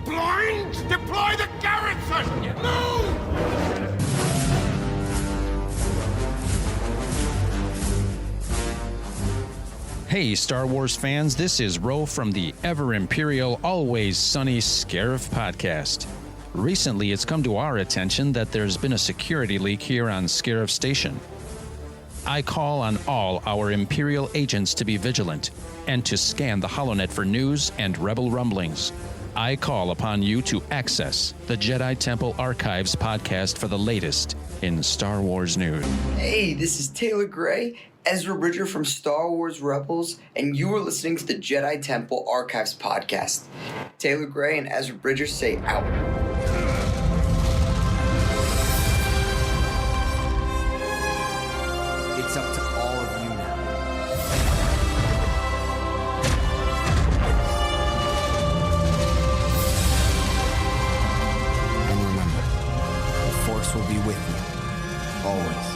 blind? Deploy the garrison! Move! Hey, Star Wars fans, this is Ro from the ever-imperial, always sunny Scarif podcast. Recently, it's come to our attention that there's been a security leak here on Scarif Station. I call on all our Imperial agents to be vigilant and to scan the HoloNet for news and rebel rumblings. I call upon you to access the Jedi Temple Archives podcast for the latest in Star Wars news. Hey, this is Taylor Gray, Ezra Bridger from Star Wars Rebels, and you are listening to the Jedi Temple Archives podcast. Taylor Gray and Ezra Bridger say out. It's up to all of you now. And remember, the Force will be with you, always.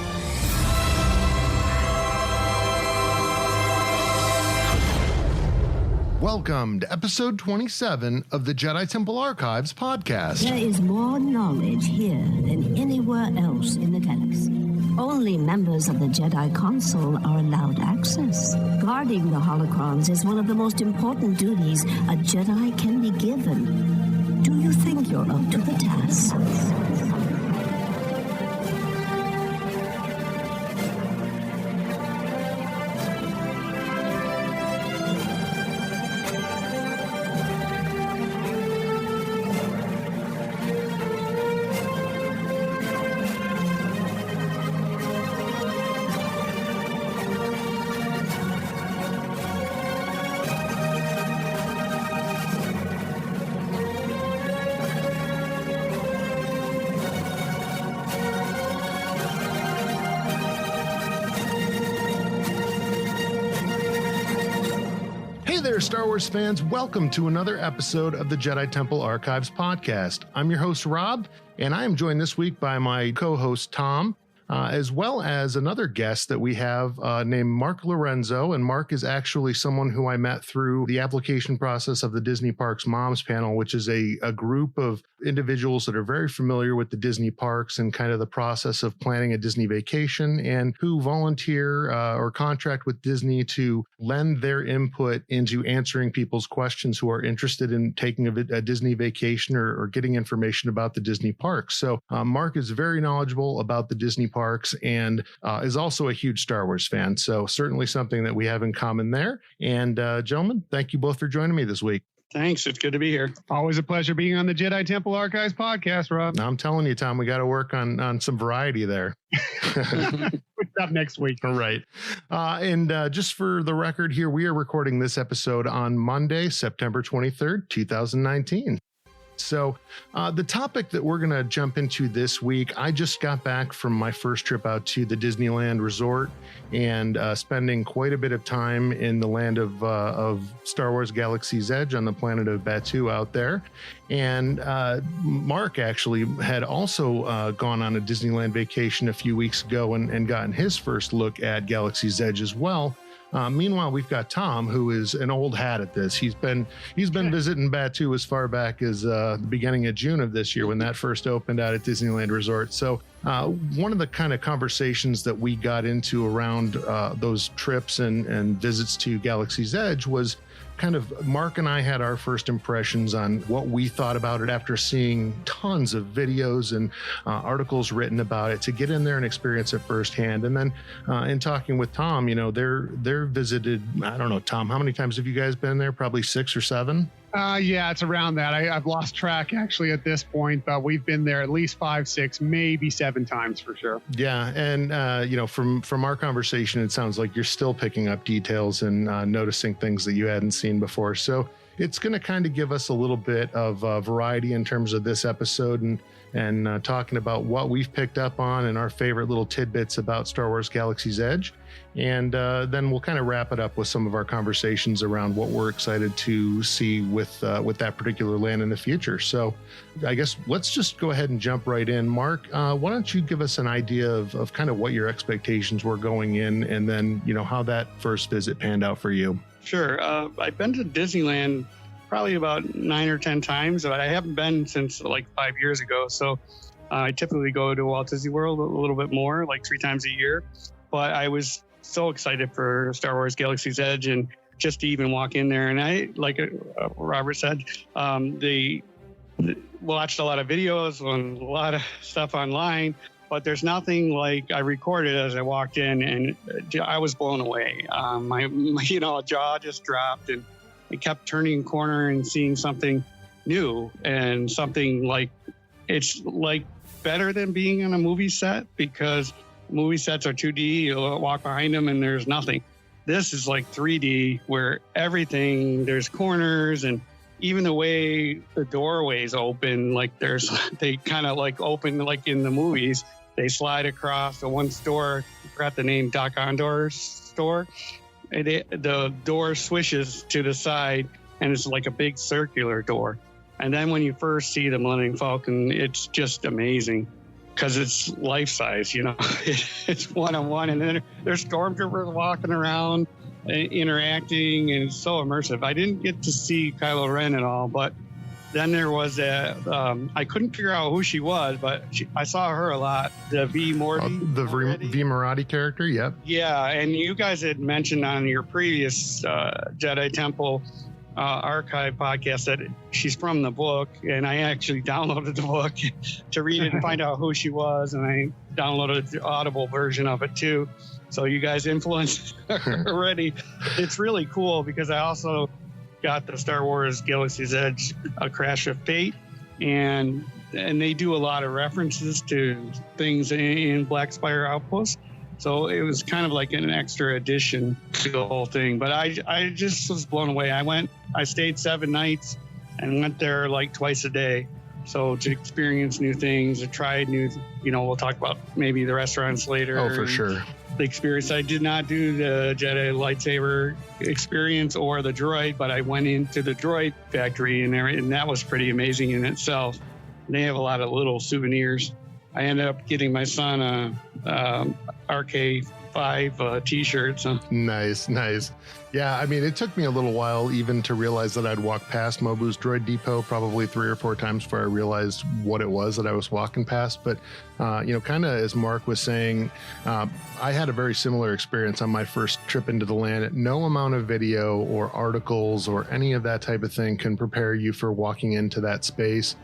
Welcome to episode 27 of the Jedi Temple Archives podcast. There is more knowledge here than anywhere else in the galaxy. Only members of the Jedi Council are allowed access. Guarding the holocrons is one of the most important duties a Jedi can be given. Do you think you're up to the task? Star Wars fans, welcome to another episode of the Jedi Temple Archives podcast. I'm your host, Rob, and I am joined this week by my co-host, Tom, as well as another guest that we have named Marc Lorenzo. And Marc is actually someone who I met through the application process of the Disney Parks Moms Panel, which is a group of individuals that are very familiar with the Disney parks and kind of the process of planning a Disney vacation, and who volunteer or contract with Disney to lend their input into answering people's questions who are interested in taking a Disney vacation or getting information about the Disney parks. So Marc is very knowledgeable about the Disney parks and is also a huge Star Wars fan. So certainly something that we have in common there. And gentlemen, thank you both for joining me this week. Thanks. It's good to be here. Always a pleasure being on the Jedi Temple Archives podcast, Rob. I'm telling you, Tom, we got to work on some variety there. Up next week. All right. And just for the record here, we are recording this episode on Monday, September 23rd, 2019. So the topic that we're going to jump into this week, I just got back from my first trip out to the Disneyland Resort and spending quite a bit of time in the land of Star Wars Galaxy's Edge on the planet of Batuu out there. And Marc actually had also gone on a Disneyland vacation a few weeks ago and gotten his first look at Galaxy's Edge as well. Meanwhile, we've got Tom, who is an old hat at this. He's been visiting Batuu as far back as the beginning of June of this year when that first opened out at Disneyland Resort. So one of the kind of conversations that we got into around those trips and visits to Galaxy's Edge was kind of Marc and I had our first impressions on what we thought about it after seeing tons of videos and articles written about it, to get in there and experience it firsthand. And then in talking with Tom, you know, they're visited, I don't know, Tom, how many times have you guys been there? Probably 6 or 7? Yeah, it's around that. I've lost track actually at this point, but we've been there at least 5, 6, maybe 7 times for sure. Yeah. And, you know, from our conversation, it sounds like you're still picking up details and noticing things that you hadn't seen before. So it's going to kind of give us a little bit of variety in terms of this episode and talking about what we've picked up on and our favorite little tidbits about Star Wars Galaxy's Edge. And then we'll kind of wrap it up with some of our conversations around what we're excited to see with that particular land in the future. So I guess let's just go ahead and jump right in. Marc, why don't you give us an idea of kind of what your expectations were going in, and then, you know, how that first visit panned out for you? Sure. I've been to Disneyland probably about 9 or 10 times, but I haven't been since like 5 years ago. So I typically go to Walt Disney World a little bit more, like 3 times a year. But I was so excited for Star Wars Galaxy's Edge, and just to even walk in there. And I, like Robert said, they watched a lot of videos and a lot of stuff online, but there's nothing like I recorded as I walked in, and I was blown away. My jaw just dropped, and I kept turning a corner and seeing something new, and something like, it's like better than being on a movie set, because movie sets are 2D, you'll walk behind them and there's nothing. This is like 3D, where everything, there's corners, and even the way the doorways open, like they kind of like open like in the movies. They slide across the one store, I forgot the name, Doc Ondor's store. And the door swishes to the side, and it's like a big circular door. And then when you first see the Millennium Falcon, it's just amazing, because it's life-size, it's one-on-one. And then there's stormtroopers walking around, interacting, and it's so immersive. I didn't get to see Kylo Ren at all, but then there was I couldn't figure out who she was, but I saw her a lot. The V Marathi character, yep. Yeah, and you guys had mentioned on your previous Jedi Temple archive podcast that she's from the book, and I actually downloaded the book to read it and find out who she was, and I downloaded the Audible version of it too. So you guys influenced her already. It's really cool, because I also got the Star Wars Galaxy's Edge, A Crash of Fate, and they do a lot of references to things in Black Spire Outpost. So it was kind of like an extra addition to the whole thing. But I just was blown away. I stayed 7 nights and went there like twice a day. So to experience new things, to try new, we'll talk about maybe the restaurants later. Oh, for sure. The experience. I did not do the Jedi lightsaber experience or the droid, but I went into the droid factory and that was pretty amazing in itself. They have a lot of little souvenirs. I ended up getting my son a RK5 t-shirt. So. Nice. Yeah, I mean, it took me a little while even to realize that I'd walked past Mobu's Droid Depot, probably 3 or 4 times before I realized what it was that I was walking past. But, kind of as Mark was saying, I had a very similar experience on my first trip into the land. No amount of video or articles or any of that type of thing can prepare you for walking into that space.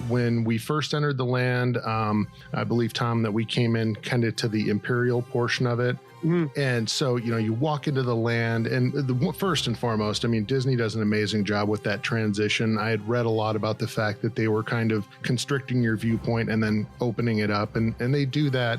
When we first entered the land, I believe, Tom, that we came in kind of to the Imperial portion of it. Mm-hmm. And so, you walk into the land, and first and foremost, I mean, Disney does an amazing job with that transition. I had read a lot about the fact that they were kind of constricting your viewpoint and then opening it up. And they do that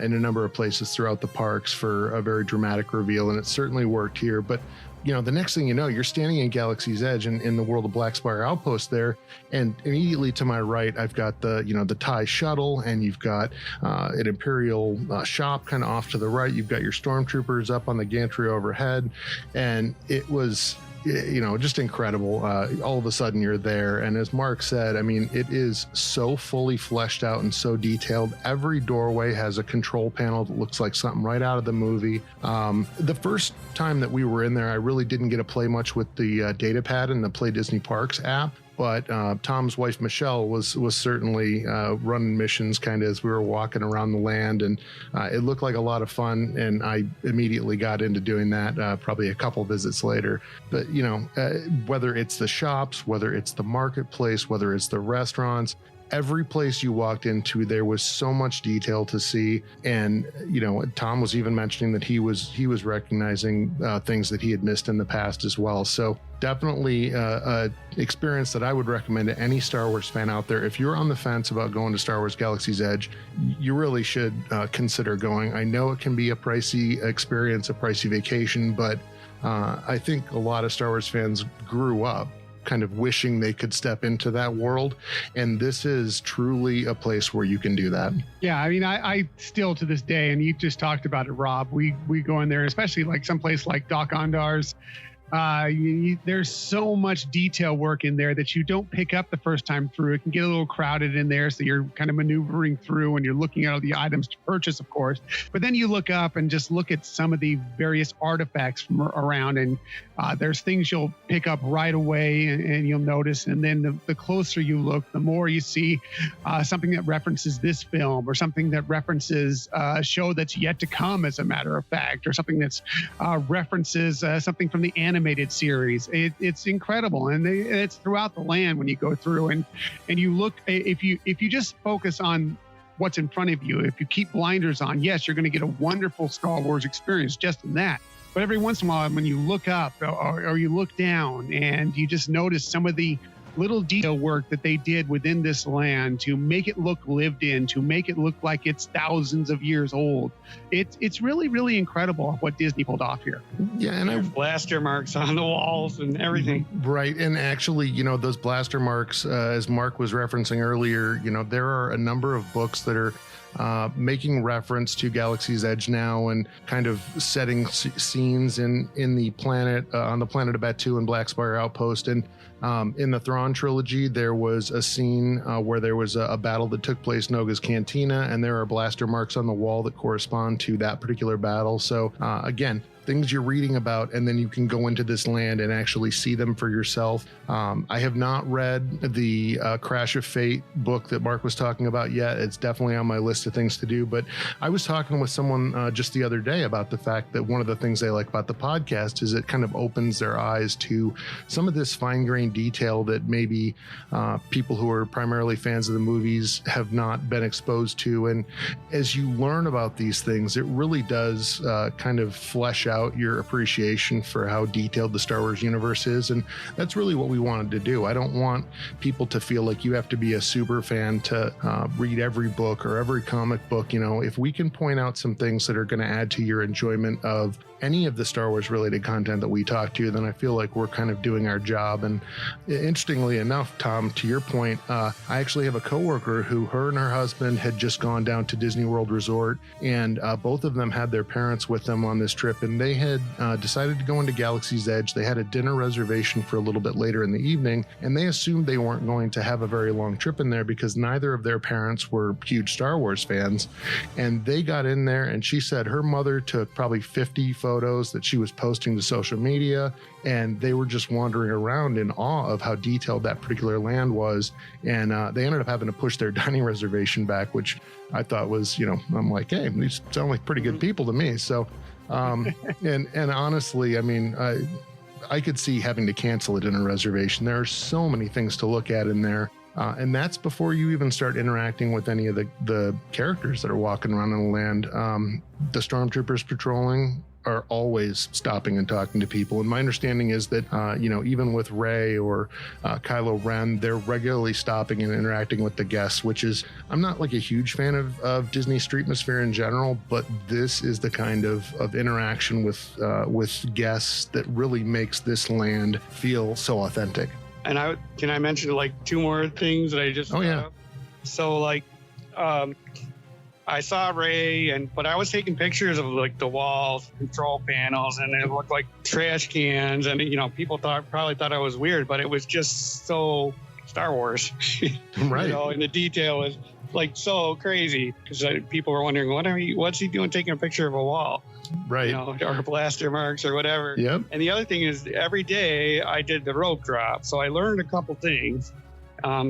in a number of places throughout the parks for a very dramatic reveal. And it certainly worked here. But the next thing you know, you're standing in Galaxy's Edge in the world of Black Spire Outpost there, and immediately to my right, I've got the TIE shuttle, and you've got an Imperial shop kind of off to the right. You've got your stormtroopers up on the gantry overhead, and it was just incredible. All of a sudden you're there. And as Mark said, I mean, it is so fully fleshed out and so detailed. Every doorway has a control panel that looks like something right out of the movie. The first time that we were in there, I really didn't get to play much with the data pad and the Play Disney Parks app. But Tom's wife, Michelle, was certainly running missions kind of as we were walking around the land. And it looked like a lot of fun. And I immediately got into doing that probably a couple visits later. But, whether it's the shops, whether it's the marketplace, whether it's the restaurants, every place you walked into, there was so much detail to see. And, Tom was even mentioning that he was recognizing things that he had missed in the past as well. So definitely an experience that I would recommend to any Star Wars fan out there. If you're on the fence about going to Star Wars Galaxy's Edge, you really should consider going. I know it can be a pricey experience, a pricey vacation, but I think a lot of Star Wars fans grew up kind of wishing they could step into that world. And this is truly a place where you can do that. Yeah, I mean, I still to this day, and you just talked about it, Rob, we go in there, especially like someplace like Doc Ondor's, There's so much detail work in there that you don't pick up the first time through. It can get a little crowded in there, so you're kind of maneuvering through and you're looking at all the items to purchase, of course. But then you look up and just look at some of the various artifacts from around, and there's things you'll pick up right away and you'll notice. And then the closer you look, the more you see something that references this film, or something that references a show that's yet to come, as a matter of fact, or something that's references something from the animated series. It's incredible, and it's throughout the land when you go through and you look. If you just focus on what's in front of you, if you keep blinders on, yes, you're going to get a wonderful Star Wars experience just in that. But every once in a while, when you look up or you look down, and you just notice some of the little detail work that they did within this land to make it look lived in, to make it look like it's thousands of years old. It's really, really incredible what Disney pulled off here. Yeah, and There's blaster marks on the walls and everything. Right. And actually, those blaster marks, as Mark was referencing earlier, there are a number of books that are making reference to Galaxy's Edge now, and kind of setting scenes in the planet, on the planet of Batuu and Black Spire Outpost. And in the Thrawn trilogy, there was a scene where there was a battle that took place in Noga's Cantina, and there are blaster marks on the wall that correspond to that particular battle. So again, things you're reading about, and then you can go into this land and actually see them for yourself. I have not read the Crash of Fate book that Mark was talking about yet. It's definitely on my list of things to do, but I was talking with someone just the other day about the fact that one of the things they like about the podcast is it kind of opens their eyes to some of this fine-grained detail that maybe people who are primarily fans of the movies have not been exposed to. And as you learn about these things, it really does kind of flesh out your appreciation for how detailed the Star Wars universe is. And that's really what we wanted to do. I don't want people to feel like you have to be a super fan to read every book or every comic book. If we can point out some things that are going to add to your enjoyment of any of the Star Wars related content that we talk to, then I feel like we're kind of doing our job. And interestingly enough, Tom, to your point, I actually have a coworker who, her and her husband had just gone down to Disney World Resort, and both of them had their parents with them on this trip, and they had decided to go into Galaxy's Edge. They had a dinner reservation for a little bit later in the evening, and they assumed they weren't going to have a very long trip in there because neither of their parents were huge Star Wars fans. And they got in there, and she said her mother took probably 50 photos that she was posting to social media, and they were just wandering around in awe of how detailed that particular land was. And they ended up having to push their dining reservation back, which I thought was, I'm like, hey, these sound like pretty good people to me. So and honestly, I mean, I could see having to cancel a dinner reservation. There are so many things to look at in there. And that's before you even start interacting with any of the characters that are walking around in the land. The stormtroopers patrolling are always stopping and talking to people. And my understanding is that, even with Rey or Kylo Ren, they're regularly stopping and interacting with the guests, which is, I'm not like a huge fan of Disney Streetmosphere in general, but this is the kind of interaction with guests that really makes this land feel so authentic. And can I mention like two more things that I just So like I saw Rey, but I was taking pictures of like the walls, control panels, and it looked like trash cans, and people probably thought I was weird, but it was just so Star Wars. Right. And the detail was like so crazy because people were wondering what's he doing taking a picture of a wall, right? Or blaster marks or whatever. Yep. And the other thing is every day I did the rope drop, so I learned a couple things.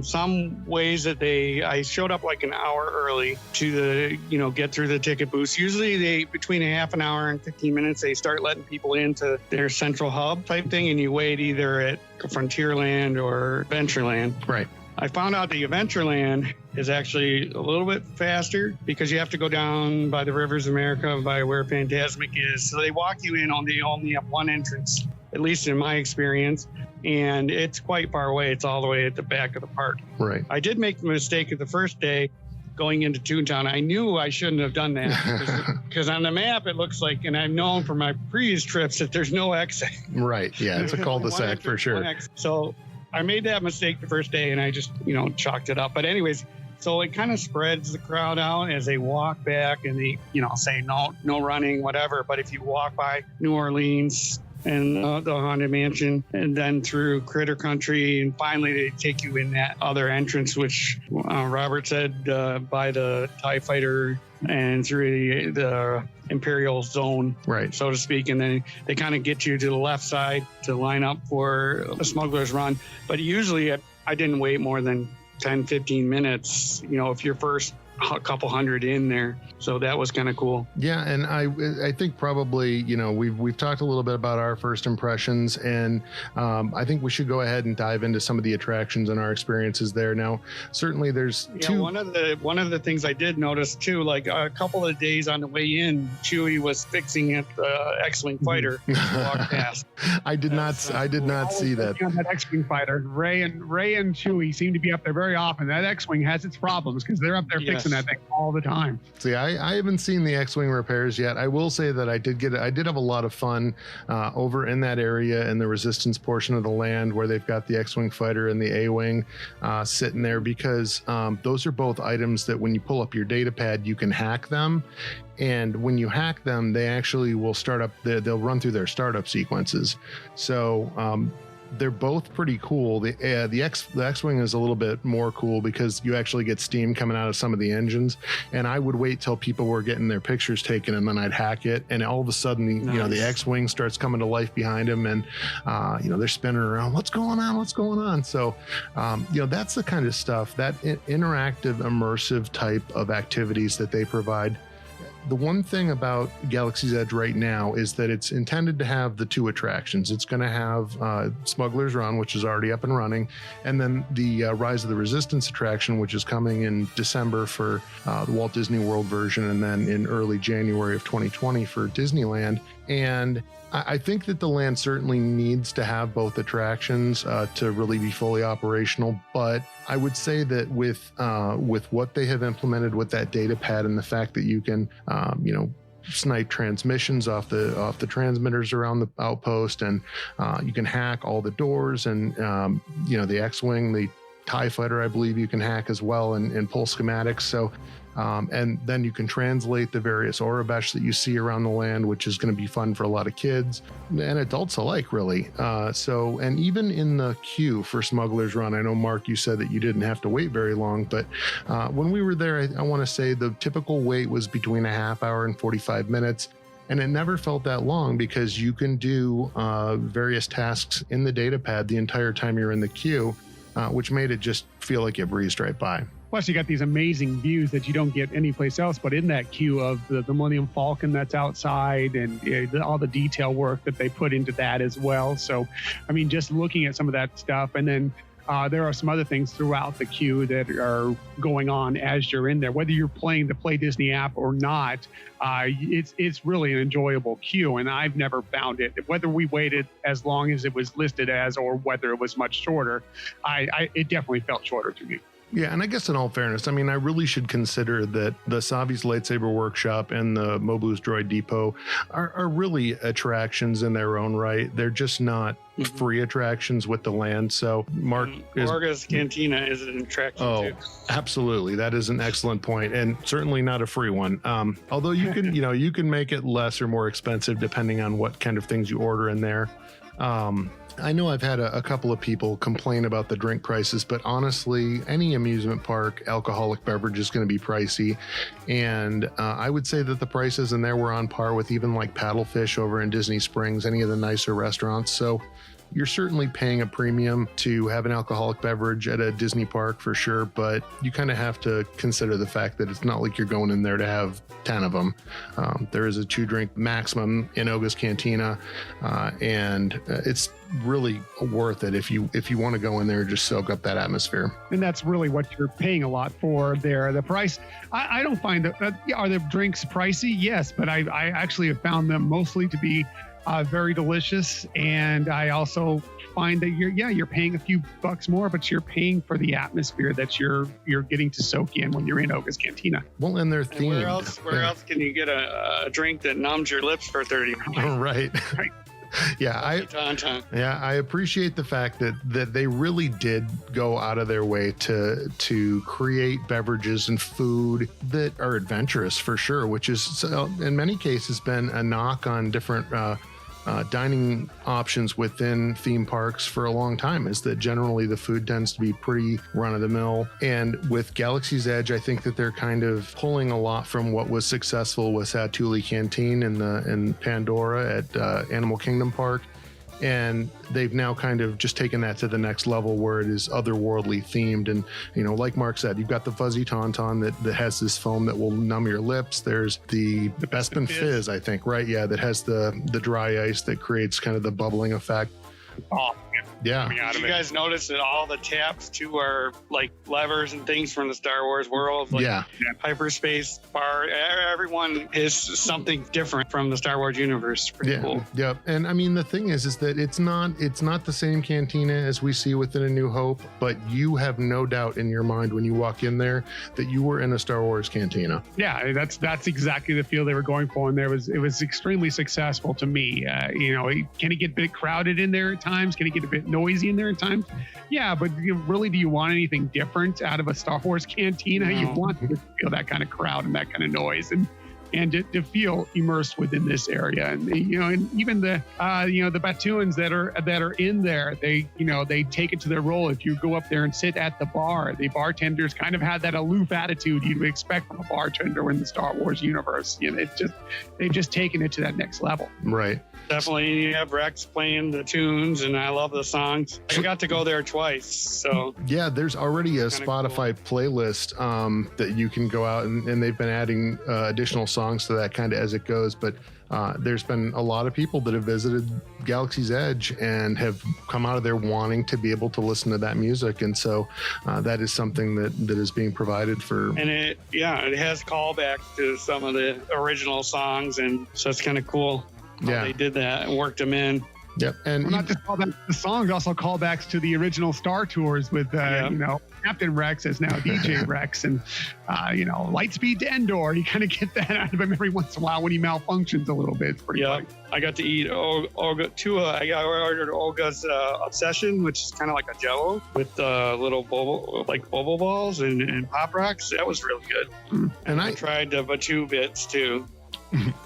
Some ways that I showed up like an hour early to get through the ticket booths. Usually between a half an hour and 15 minutes, they start letting people into their central hub type thing, and you wait either at Frontierland or Adventureland. Right. I found out the Adventureland is actually a little bit faster because you have to go down by the Rivers of America, by where Fantasmic is. So they walk you in on the only up one entrance, at least in my experience, and it's quite far away. It's all the way at the back of the park. Right. I did make the mistake of the first day going into Toontown. I knew I shouldn't have done that because on the map it looks like, and I've known from my previous trips that there's no exit. Right. Yeah, it's a cul-de-sac for sure. So I made that mistake the first day, and I just chalked it up. But anyways, so it kind of spreads the crowd out as they walk back, and they say no running, whatever. But if you walk by New Orleans, and the Haunted Mansion, and then through Critter Country, and finally they take you in that other entrance, which Robert said by the TIE Fighter and through the Imperial Zone, right, so to speak. And then they kind of get you to the left side to line up for a Smuggler's Run. But usually I didn't wait more than 10, 15 minutes, if you're first a couple hundred in there. So that was kind of cool. Yeah, and I think probably, we've talked a little bit about our first impressions, and I think we should go ahead and dive into some of the attractions and our experiences there. Now, certainly there's two. One of the things I did notice too, like a couple of days on the way in, Chewie was fixing at the X-Wing fighter. Walked past. I did not see that. On that X-Wing fighter, Ray and Chewie seem to be up there very often. That X-Wing has its problems because they're up there fixing that thing all the time. See, I haven't seen the X-Wing repairs yet. I will say that I did have a lot of fun over in that area in the Resistance portion of the land where they've got the X-Wing fighter and the A-Wing sitting there, because those are both items that when you pull up your data pad, you can hack them. And when you hack them, they actually will they'll run through their startup sequences. So they're both pretty cool. The X-Wing is a little bit more cool because you actually get steam coming out of some of the engines. And I would wait till people were getting their pictures taken, and then I'd hack it. And all of a sudden, the X-Wing starts coming to life behind them, and they're spinning around. What's going on? So, that's the kind of stuff, that interactive, immersive type of activities that they provide. The one thing about Galaxy's Edge right now is that it's intended to have the two attractions. It's going to have Smuggler's Run, which is already up and running, and then the Rise of the Resistance attraction, which is coming in December for the Walt Disney World version, and then in early January of 2020 for Disneyland. And I think that the land certainly needs to have both attractions to really be fully operational. But I would say that with what they have implemented with that data pad and the fact that you can, snipe transmissions off the transmitters around the outpost, and you can hack all the doors, and the X-Wing, the TIE Fighter, I believe you can hack as well and pull schematics. So. And then you can translate the various Aurebesh that you see around the land, which is going to be fun for a lot of kids and adults alike, really. And even in the queue for Smuggler's Run, I know, Mark, you said that you didn't have to wait very long, but when we were there, I want to say the typical wait was between a half hour and 45 minutes. And it never felt that long because you can do various tasks in the data pad the entire time you're in the queue, which made it just feel like it breezed right by. Plus, you got these amazing views that you don't get anyplace else but in that queue of the Millennium Falcon that's outside, and all the detail work that they put into that as well. So, I mean, just looking at some of that stuff, and then there are some other things throughout the queue that are going on as you're in there. Whether you're playing the Play Disney app or not, it's really an enjoyable queue, and I've never found it. Whether we waited as long as it was listed as, or whether it was much shorter, it definitely felt shorter to me. Yeah, and I guess in all fairness, I mean, I really should consider that the Savi's Lightsaber Workshop and the Mobu's Droid Depot are really attractions in their own right. They're just not free attractions with the land. So Mark Orga's Cantina is an attraction too. Absolutely. That is an excellent point, and certainly not a free one. Although you can, you can make it less or more expensive depending on what kind of things you order in there. I know I've had a couple of people complain about the drink prices, but honestly, any amusement park alcoholic beverage is going to be pricey. And I would say that the prices in there were on par with even like Paddlefish over in Disney Springs, any of the nicer restaurants. So you're certainly paying a premium to have an alcoholic beverage at a Disney park for sure, but you kind of have to consider the fact that it's not like you're going in there to have 10 of them. There is a 2-drink maximum in Oga's Cantina, and it's really worth it if you want to go in there and just soak up that atmosphere. And that's really what you're paying a lot for there. The price, I don't find that, are the drinks pricey? Yes, but I actually have found them mostly to be very delicious, and I also find that you're paying a few bucks more, but you're paying for the atmosphere that you're getting to soak in when you're in Oga's Cantina. Well, and they're themed. And where else can you get a drink that numbs your lips for 30 minutes? Right. Yeah, I appreciate the fact that they really did go out of their way to create beverages and food that are adventurous for sure, which is in many cases been a knock on different dining options within theme parks for a long time, is that generally the food tends to be pretty run-of-the-mill. And with Galaxy's Edge, I think that they're kind of pulling a lot from what was successful with Satuli Canteen in Pandora at Animal Kingdom Park. And they've now kind of just taken that to the next level where it is otherworldly themed. And, you know, like Mark said, you've got the Fuzzy Tauntaun that has this foam that will numb your lips. There's the Bespin Fizz, I think, right? Yeah, that has the dry ice that creates kind of the bubbling effect. Oh, yeah. Did you guys notice that all the taps too are like levers and things from the Star Wars world? Like hyperspace bar. Everyone is something different from the Star Wars universe. Pretty cool. Yeah. And I mean, the thing is that it's not the same cantina as we see within A New Hope, but you have no doubt in your mind when you walk in there that you were in a Star Wars cantina. Yeah, that's exactly the feel they were going for, and it was extremely successful to me. You know, can it get a bit crowded in there at times? Can it get a bit noisy in there at times? Yeah, but really, do you want anything different out of a Star Wars cantina? No. You want to feel that kind of crowd and that kind of noise, and to feel immersed within this area. And you know, and even the the Batuans that are in there, they take it to their role. If you go up there and sit at the bar, the bartenders kind of had that aloof attitude you'd expect from a bartender in the Star Wars universe. You know, they've just taken it to that next level. Right. Definitely, you have Rex playing the tunes, and I love the songs. I got to go there twice, so yeah. There's already a Spotify playlist that you can go out and they've been adding additional songs to that kind of as it goes. But there's been a lot of people that have visited Galaxy's Edge and have come out of there wanting to be able to listen to that music, and so that is something that is being provided for. And it has callbacks to some of the original songs, and so it's kind of cool. Yeah, they did that and worked them in. Yep, and not just callbacks to the songs, also callbacks to the original Star Tours with Captain Rex is now DJ Rex, and Lightspeed to Endor. You kind of get that out of him every once in a while when he malfunctions a little bit. It's pretty funny. I got to eat Olga. I ordered Olga's Obsession, which is kind of like a Jello with little bubble balls and Pop Rocks. That was really good. And I tried the Batuu bits too.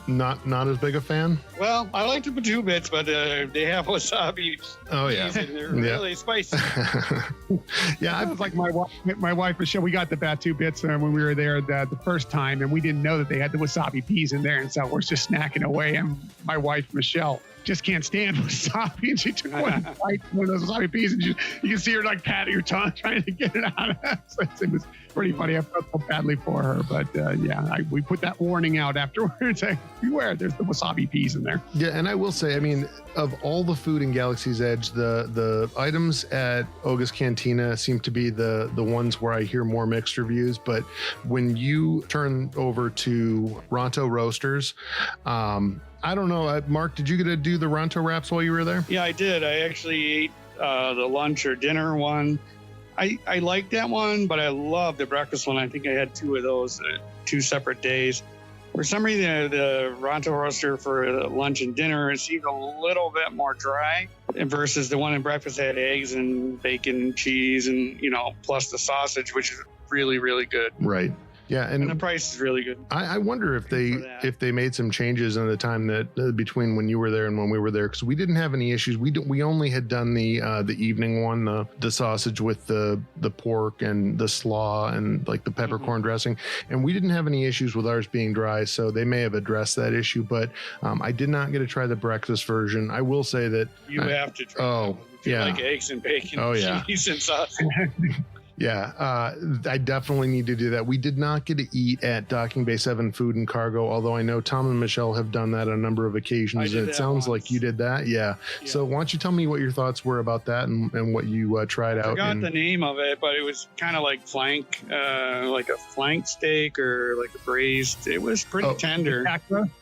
Not as big a fan. Well, I like the Batuu bits, but they have wasabi. Oh yeah, and they're really spicy. Yeah, it was like my wife Michelle. We got the Batuu bits when we were there the first time, and we didn't know that they had the wasabi peas in there, and so we're just snacking away. And my wife Michelle just can't stand wasabi, and she took one bite of those wasabi peas, and you can see her like patting her tongue trying to get it out. So it was pretty funny. I felt so badly for her, but we put that warning out afterwards. Beware, there's the wasabi peas in there. Yeah, and I will say, I mean, of all the food in Galaxy's Edge, the items at Olga's Cantina seem to be the ones where I hear more mixed reviews. But when you turn over to Ronto Roasters, I don't know, Mark, did you get to do the Ronto wraps while you were there? Yeah, I did. I actually ate the lunch or dinner one. I like that one, but I love the breakfast one. I think I had two of those, 2 separate days. For some reason, the Ronto roaster for lunch and dinner seemed a little bit more dry versus the one in breakfast had eggs and bacon and cheese and, plus the sausage, which is really, really good. Right. Yeah, and the price is really good. I wonder if they made some changes in the time that between when you were there and when we were there, because we didn't have any issues. We only had done the evening one, the sausage with the pork and the slaw and like the peppercorn dressing, and we didn't have any issues with ours being dry. So they may have addressed that issue, but I did not get to try the breakfast version. I will say that you have to try. Oh, yeah, like eggs and bacon, cheese and sausage. Yeah, I definitely need to do that. We did not get to eat at Docking Bay 7 Food and Cargo, although I know Tom and Michelle have done that on a number of occasions. And it sounds like you did that. Yeah. So why don't you tell me what your thoughts were about that and what you tried out? I forgot the name of it, but it was kind of like flank, like a flank steak or like a braised. It was pretty tender.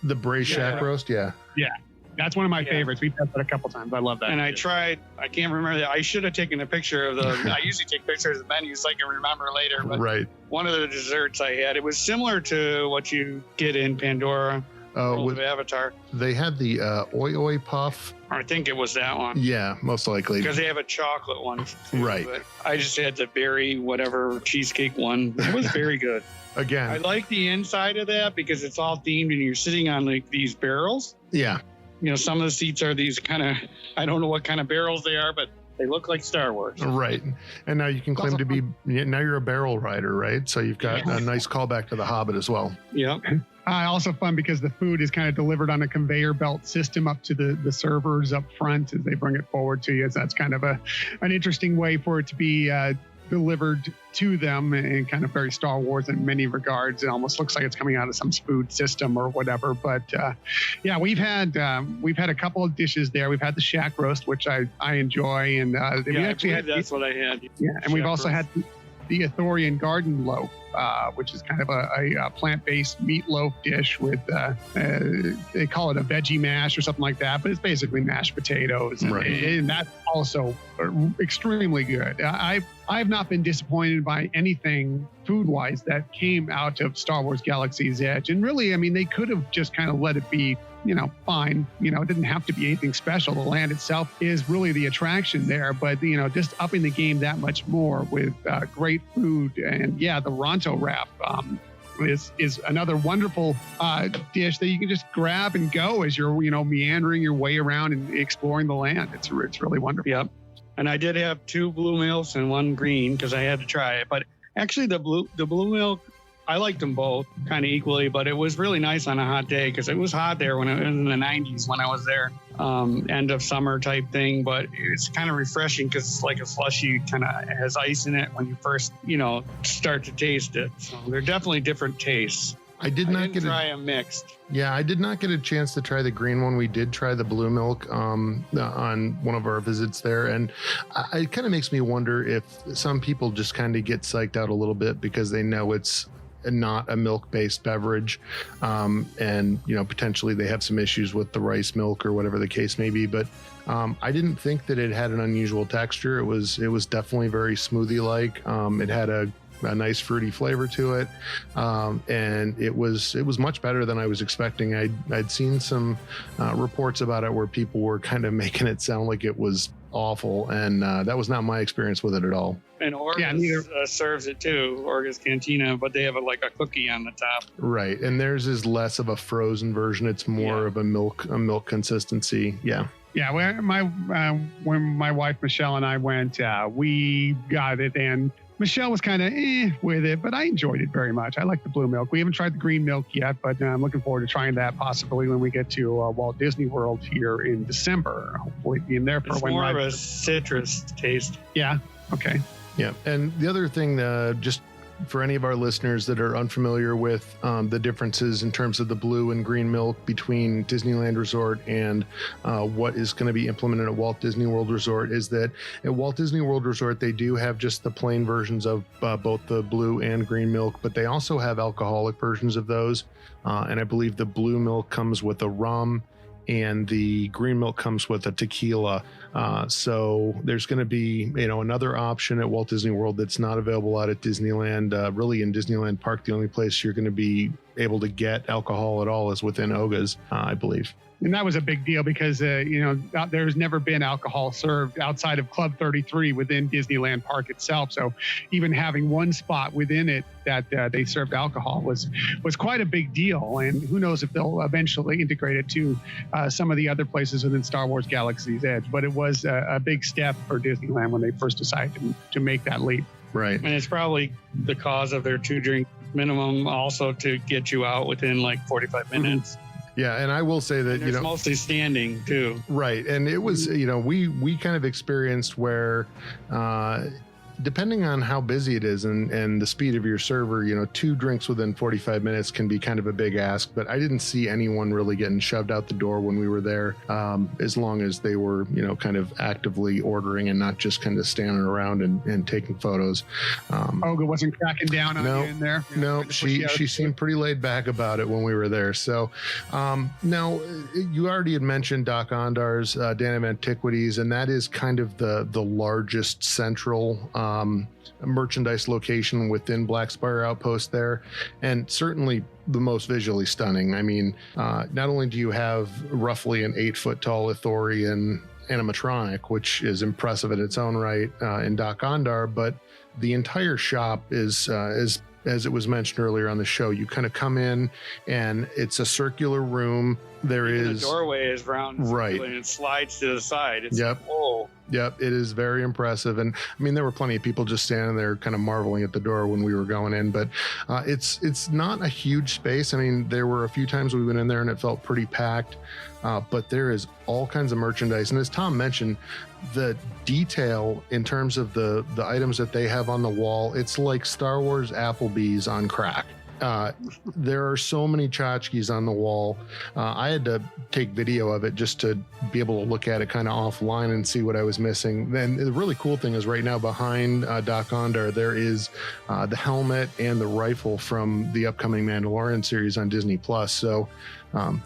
The braised shack roast, yeah. Yeah. That's one of my favorites. We've had that a couple times. I love that. And I can't remember that. I should have taken a picture of I usually take pictures of the menus so I can remember later. But right. One of the desserts I had, it was similar to what you get in Pandora, World of Avatar. They had the Oi Oi Puff. I think it was that one. Yeah, most likely. Because they have a chocolate one too, right. But I just had the berry, whatever, cheesecake one. It was very good. Again. I like the inside of that because it's all themed and you're sitting on like these barrels. Yeah. some of the seats are these kind of, I don't know what kind of barrels they are, but they look like Star Wars. Right. And now you can claim to be, now you're a barrel rider, right? So you've got a nice callback to The Hobbit as well. Yep. Also fun because the food is kind of delivered on a conveyor belt system up to the servers up front as they bring it forward to you. So that's kind of an interesting way for it to be delivered to them, and kind of very Star Wars in many regards. It almost looks like it's coming out of some food system or whatever. But yeah, we've had a couple of dishes there. We've had the shack roast, which I enjoy, and we actually had that's what I had. Yeah, and we've also had the Ithorian garden loaf, which is kind of a plant-based meatloaf dish with they call it a veggie mash or something like that, but it's basically mashed potatoes, and that's also extremely good. I've not been disappointed by anything food-wise that came out of Star Wars Galaxy's Edge, and really, I mean, they could have just kind of let it be fine. It didn't have to be anything special. The land itself is really the attraction there, but just upping the game that much more with great food. And yeah, the Ronto wrap is another wonderful dish that you can just grab and go as you're meandering your way around and exploring the land. It's really wonderful. Yep. And I did have 2 blue milks and 1 green because I had to try it. But actually, the blue milk, I liked them both kind of equally, but it was really nice on a hot day because it was hot there when it was in the 90s when I was there, end of summer type thing. But it's kind of refreshing because it's like a slushy, kind of has ice in it when you first, start to taste it. So they're definitely different tastes. I didn't try them mixed. Yeah, I did not get a chance to try the green one. We did try the blue milk on one of our visits there. And it kind of makes me wonder if some people just kind of get psyched out a little bit because they know it's not a milk-based beverage, and potentially they have some issues with the rice milk or whatever the case may be. But I didn't think that it had an unusual texture. It was definitely very smoothie-like. It had a nice fruity flavor to it, and it was much better than I was expecting. I'd seen some reports about it where people were kind of making it sound like it was awful, and that was not my experience with it at all. And Orga's serves it too, Orga's Cantina, but they have a cookie on the top. Right, and theirs is less of a frozen version. It's more of a milk consistency. Yeah. Yeah, when my wife Michelle and I went, we got it, and Michelle was kind of with it, but I enjoyed it very much. I like the blue milk. We haven't tried the green milk yet, but I'm looking forward to trying that possibly when we get to Walt Disney World here in December. Hopefully being there for it's more of a citrus taste. Yeah. Okay. Yeah. And the other thing, just for any of our listeners that are unfamiliar with the differences in terms of the blue and green milk between Disneyland Resort and what is going to be implemented at Walt Disney World Resort, is that at Walt Disney World Resort, they do have just the plain versions of both the blue and green milk, but they also have alcoholic versions of those. And I believe the blue milk comes with a rum and the green milk comes with a tequila. So there's going to be, another option at Walt Disney World that's not available out at Disneyland. Really in Disneyland Park, the only place you're going to be able to get alcohol at all is within Oga's, I believe. And that was a big deal because, there's never been alcohol served outside of Club 33 within Disneyland Park itself. So even having one spot within it that they served alcohol was quite a big deal. And who knows if they'll eventually integrate it to some of the other places within Star Wars Galaxy's Edge. But it was a big step for Disneyland when they first decided to make that leap. Right. And it's probably the cause of their 2-drink minimum also to get you out within 45 minutes. Yeah, and I will say that it's mostly standing too. Right, and it was we kind of experienced where depending on how busy it is and the speed of your server, 2 drinks within 45 minutes can be kind of a big ask, but I didn't see anyone really getting shoved out the door when we were there, as long as they were, kind of actively ordering and not just kind of standing around and taking photos. Olga wasn't cracking down on you in there? No, she seemed pretty laid back about it when we were there. So now, you already had mentioned Doc Ondar's Den of Antiquities, and that is kind of the largest central merchandise location within Black Spire Outpost there, and certainly the most visually stunning. I mean, not only do you have roughly an 8-foot tall Ithorian animatronic, which is impressive in its own right, in Doc Ondar, but the entire shop is as it was mentioned earlier on the show, you kind of come in and it's a circular room. There is the doorway is round, right, and it slides to the side. It's yep. Whoa. Yep, it is very impressive. And I mean, there were plenty of people just standing there kind of marveling at the door when we were going in, but it's not a huge space. I mean, there were a few times we went in there and it felt pretty packed, but there is all kinds of merchandise. And as Tom mentioned, the detail in terms of the items that they have on the wall, it's like Star Wars Applebee's on crack. There are so many tchotchkes on the wall. I had to take video of it just to be able to look at it kind of offline and see what I was missing. Then the really cool thing is right now behind Doc Ondar, there is the helmet and the rifle from the upcoming Mandalorian series on Disney Plus. So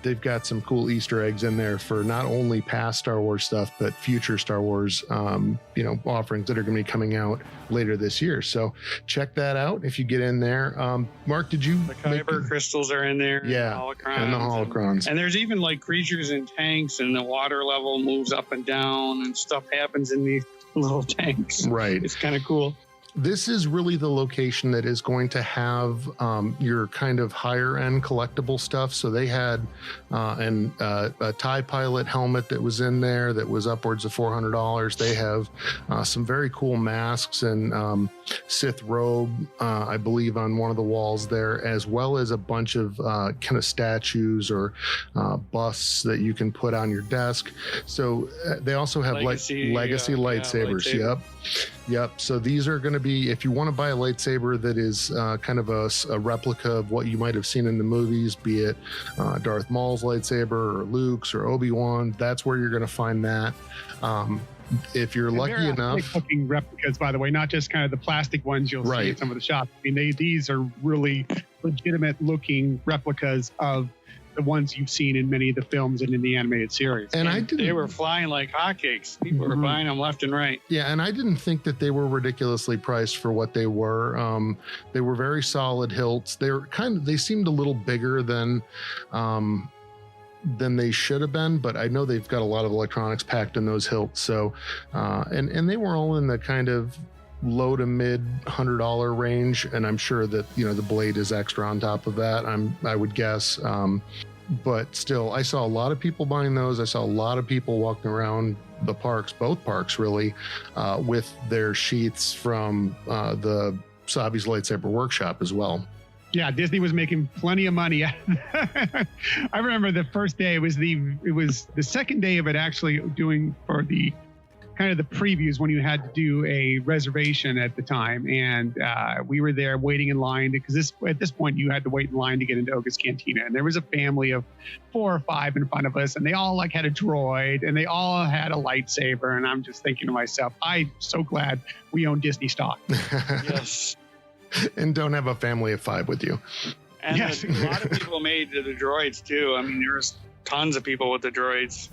they've got some cool Easter eggs in there for not only past Star Wars stuff, but future Star Wars, offerings that are going to be coming out later this year. So check that out if you get in there. Mark, did you? The kyber crystals are in there. Yeah, and the holocrons. And there's even like creatures in tanks, and the water level moves up and down, and stuff happens in these little tanks. Right. It's kind of cool. This is really the location that is going to have your kind of higher end collectible stuff. So they had a TIE pilot helmet that was in there that was upwards of $400. They have some very cool masks and Sith robe, I believe, on one of the walls there, as well as a bunch of kind of statues or busts that you can put on your desk. So they also have legacy lightsabers. Lightsaber. Yep. So these are going to be, if you want to buy a lightsaber that is kind of a replica of what you might have seen in the movies, be it Darth Maul's lightsaber or Luke's or Obi-Wan, that's where you're going to find that. If you're lucky enough, looking replicas, by the way, not just kind of the plastic ones you'll see at some of the shops. I mean, these are really legitimate looking replicas of the ones you've seen in many of the films and in the animated series. And they were flying like hotcakes. People were buying them left and right. Yeah, and I didn't think that they were ridiculously priced for what they were. They were very solid hilts. They seemed a little bigger than they should have been, but I know they've got a lot of electronics packed in those hilts. So, and they were all in the kind of low to mid $100 range, and I'm sure that the blade is extra on top of that. I would guess, but still, I saw a lot of people buying those. I saw a lot of people walking around the parks, both parks really, with their sheaths from the Sabi's Lightsaber Workshop as well. Yeah, Disney was making plenty of money. I remember the first day. It was the second day of it actually doing for the kind of the previews when you had to do a reservation at the time, and we were there waiting in line because at this point you had to wait in line to get into Oga's Cantina, and there was a family of 4 or 5 in front of us, and they all had a droid, and they all had a lightsaber, and I'm just thinking to myself, I'm so glad we own Disney stock. Yes. And don't have a family of 5 with you. And yes. A lot of people made the droids too. I mean, there was tons of people with the droids.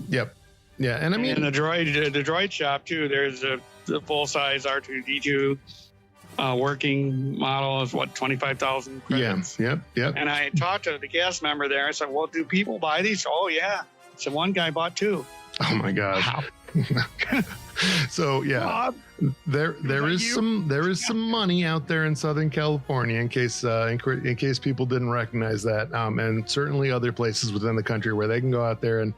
Yep. Yeah, and I mean, in the droid shop too. There's the full size R2D2 working model is 25,000 credits. Yeah. Yep. And I talked to the cast member there. I said, "Well, do people buy these?" "Oh yeah." So one guy bought 2. Oh my gosh. Wow. So yeah, there is some money out there in Southern California in case people didn't recognize that, and certainly other places within the country where they can go out there and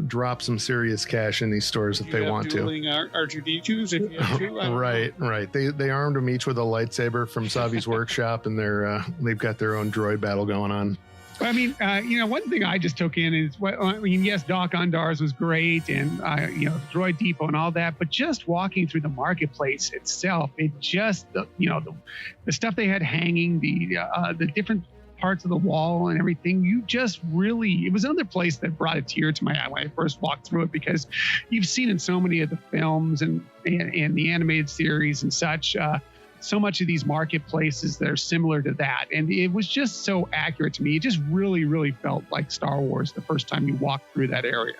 drop some serious cash in these stores if they want to. R2D2s if you have 2. Right. They armed them each with a lightsaber from Savi's workshop, and they've got their own droid battle going on. I mean, one thing I just took in is, yes, Doc Ondar's was great, and Droid Depot and all that, but just walking through the marketplace itself, it just the stuff they had hanging, the different parts of the wall and everything, it was another place that brought a tear to my eye when I first walked through it, because you've seen in so many of the films and the animated series and such. So much of these marketplaces that are similar to that. And it was just so accurate to me. It just really, really felt like Star Wars the first time you walked through that area.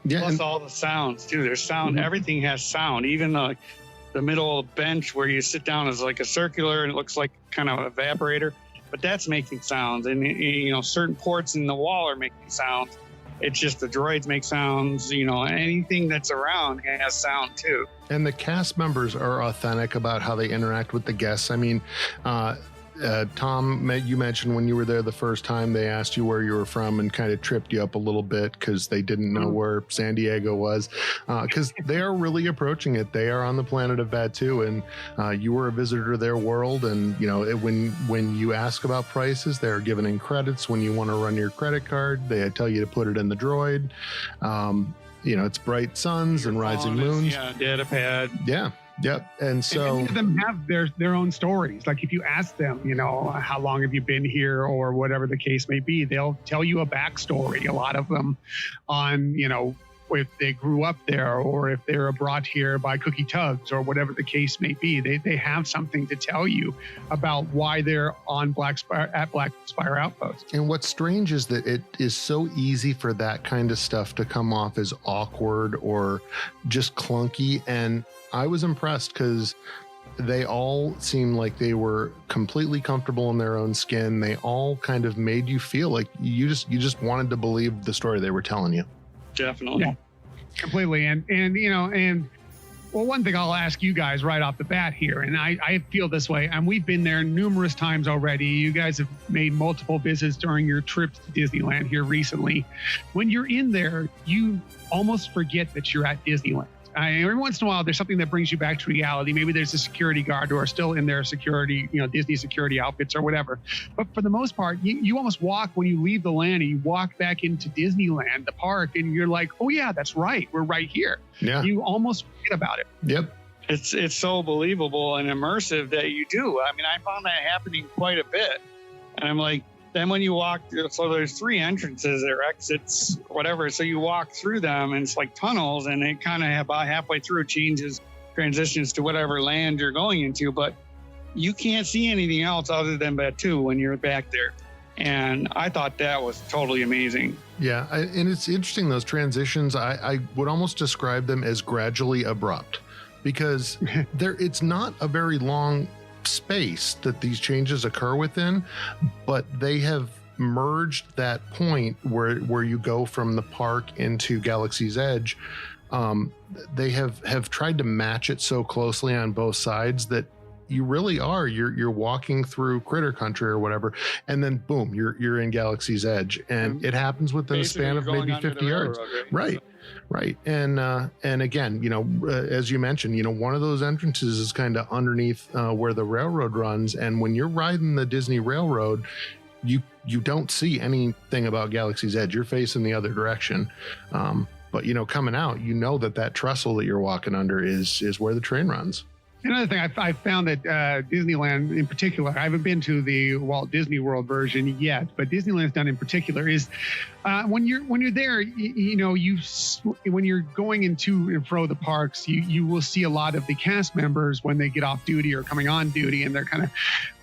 Yeah, Plus all the sounds too. There's sound. Mm-hmm. Everything has sound. Even the middle bench where you sit down is like a circular and it looks like kind of an evaporator, but that's making sounds. And certain ports in the wall are making sounds. It's just the droids make sounds, anything that's around has sound too. And the cast members are authentic about how they interact with the guests. I mean, Tom, you mentioned when you were there the first time, they asked you where you were from and kind of tripped you up a little bit because they didn't know where San Diego was, because they are really approaching it. They are on the planet of Batuu, and you were a visitor to their world. And, you know, when you ask about prices, they're giving credits. When you want to run your credit card, they tell you to put it in the droid. You know, it's bright suns and rising moons. Yeah, data pad. Yeah. Yep. And so many of them have their own stories. Like if you ask them, you know, how long have you been here or whatever the case may be, they'll tell you a backstory. A lot of them on, you know, if they grew up there or if they were brought here by cookie tugs or whatever the case may be. They have something to tell you about why they're on Black Spire Outpost. And what's strange is that it is so easy for that kind of stuff to come off as awkward or just clunky. And I was impressed because they all seemed like they were completely comfortable in their own skin. They all kind of made you feel like you just wanted to believe the story they were telling you. Definitely. Yeah, completely. And you know, and well, one thing I'll ask you guys right off the bat here, and I feel this way, and we've been there numerous times already. You guys have made multiple visits during your trips to Disneyland here recently. When you're in there, you almost forget that you're at Disneyland. Every once in a while, there's something that brings you back to reality. Maybe there's a security guard who are still in their security, you know, Disney security outfits or whatever. But for the most part, you almost walk when you leave the land and you walk back into Disneyland, the park, and you're like, oh yeah, that's right. We're right here. Yeah. You almost forget about it. Yep. It's so believable and immersive that you do. I mean, I found that happening quite a bit. And I'm like, then when you walk, so there's 3 entrances or exits, whatever. So you walk through them and it's like tunnels, and it kind of about halfway through transitions to whatever land you're going into. But you can't see anything else other than Batuu when you're back there. And I thought that was totally amazing. Yeah. And it's interesting, those transitions, I would almost describe them as gradually abrupt because it's not a very long space that these changes occur within, but they have merged that point where you go from the park into Galaxy's Edge. They have tried to match it so closely on both sides that you really are you're walking through Critter Country or whatever, and then boom, you're in Galaxy's Edge, and it happens within a span of maybe 50 yards. Right. And again, you know, as you mentioned, you know, one of those entrances is kind of underneath where the railroad runs. And when you're riding the Disney Railroad, you don't see anything about Galaxy's Edge. You're facing the other direction. But, you know, coming out, you know that trestle that you're walking under is where the train runs. Another thing I found that Disneyland in particular, I haven't been to the Walt Disney World version yet, but Disneyland's done in particular is when you're there, you know, when you're going into and fro the parks, you will see a lot of the cast members when they get off duty or coming on duty, and they're kind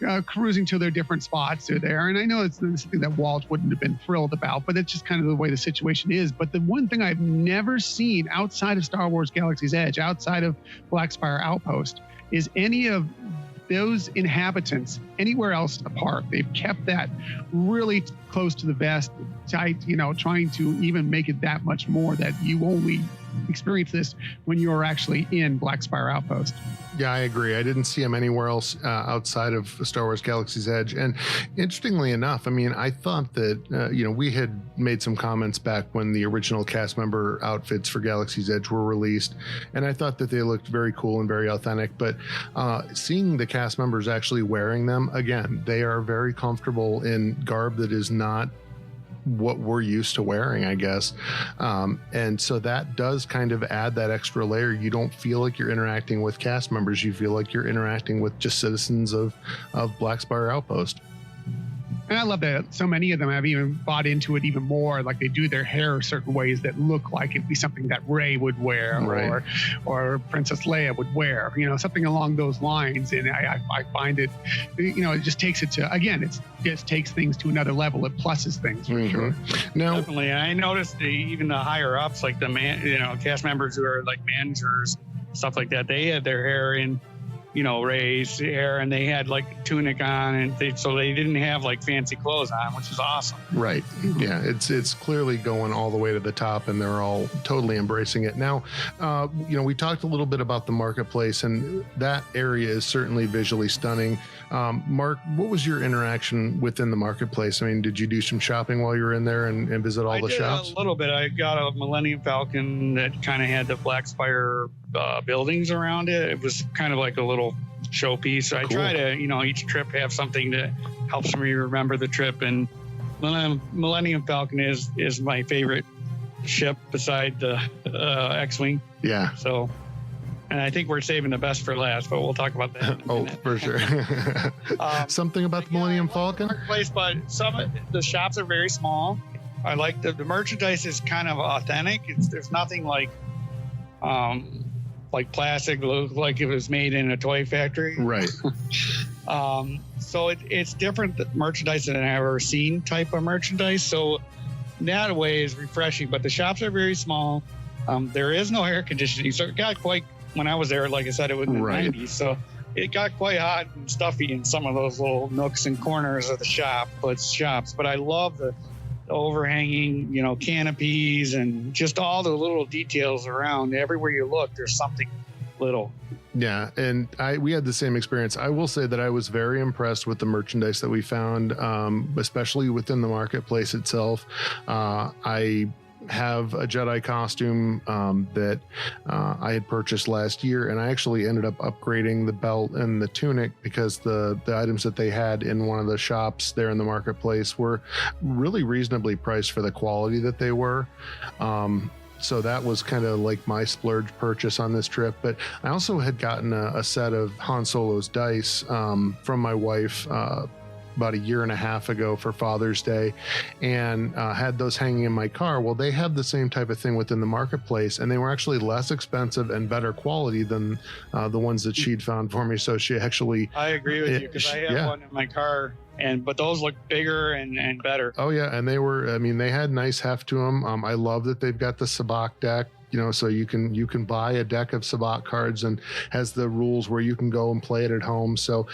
of cruising to their different spots. They're there, and I know it's something that Walt wouldn't have been thrilled about, but it's just kind of the way the situation is. But the one thing I've never seen outside of Star Wars Galaxy's Edge, outside of Black Spire Outpost, is any of those inhabitants anywhere else in the park. They've kept that really close to the vest, tight, you know, trying to even make it that much more that you only experience this when you're actually in Black Spire Outpost. Yeah, I agree. I didn't see him anywhere else outside of Star Wars Galaxy's Edge. And interestingly enough, I mean, I thought that, you know, we had made some comments back when the original cast member outfits for Galaxy's Edge were released. And I thought that they looked very cool and very authentic. But seeing the cast members actually wearing them, again, they are very comfortable in garb that is not what we're used to wearing, I guess. And so that does kind of add that extra layer. You don't feel like you're interacting with cast members. You feel like you're interacting with just citizens of Black Spire Outpost. And I love that so many of them have even bought into it even more. Like they do their hair certain ways that look like it'd be something that Rey would wear, right, or Princess Leia would wear, you know, something along those lines. And I find it, you know, it just takes it to, again, it just takes things to another level. It pluses things for sure. No, definitely. I noticed even the higher ups, like the cast members who are like managers, stuff like that, they had their hair in Rey's hair, and they had like a tunic on, and so they didn't have like fancy clothes on, which is awesome. Right. Yeah. It's clearly going all the way to the top, and they're all totally embracing it. Now, we talked a little bit about the marketplace, and that area is certainly visually stunning. Mark, what was your interaction within the marketplace? I mean, did you do some shopping while you were in there and visit all the shops? A little bit. I got a Millennium Falcon that kind of had the Black Spire buildings around it. It was kind of like a little showpiece. So I try to, each trip have something that helps me remember the trip. And Millennium Falcon is my favorite ship beside the X-Wing. Yeah. So, and I think we're saving the best for last, but we'll talk about that in a minute. For sure. Something about the Millennium Falcon? Place, but some of the shops are very small. I like the merchandise is kind of authentic. There's nothing like plastic, look like it was made in a toy factory. Right. So it's different merchandise than I've ever seen type of merchandise. So that way is refreshing, but the shops are very small. There is no air conditioning. So it got quite, when I was there, like I said, it was in the 90s. So it got quite hot and stuffy in some of those little nooks and corners of the shops. But I love the overhanging, canopies and just all the little details around. Everywhere you look, there's something little. Yeah, and we had the same experience. I will say that I was very impressed with the merchandise that we found, especially within the marketplace itself. I have a Jedi costume that I had purchased last year, and I actually ended up upgrading the belt and the tunic because the items that they had in one of the shops there in the marketplace were really reasonably priced for the quality that they were. So that was kind of like my splurge purchase on this trip. But I also had gotten a set of Han Solo's dice from my wife about a year and a half ago for Father's Day, and had those hanging in my car. Well, they had the same type of thing within the marketplace, and they were actually less expensive and better quality than the ones that she'd found for me. So she actually... I agree with you, because I have one in my car, but those look bigger and better. Oh yeah, and they had nice heft to them. I love that they've got the Sabacc deck. So you can buy a deck of Sabacc cards, and has the rules where you can go and play it at home. So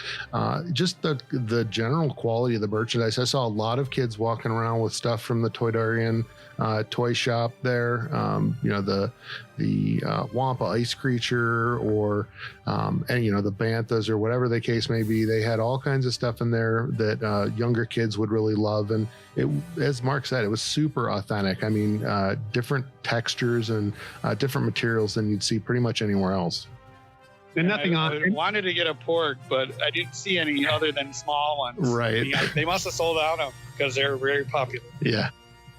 just the general quality of the merchandise. I saw a lot of kids walking around with stuff from the Toydarian toy shop there. The Wampa ice creature, or and the banthas, or whatever the case may be. They had all kinds of stuff in there that younger kids would really love. And it, as Mark said, it was super authentic. I mean, different textures and different materials than you'd see pretty much anywhere else. And nothing I wanted to get a pork, but I didn't see any other than small ones. Right. They must have sold out of them because they're very popular. Yeah.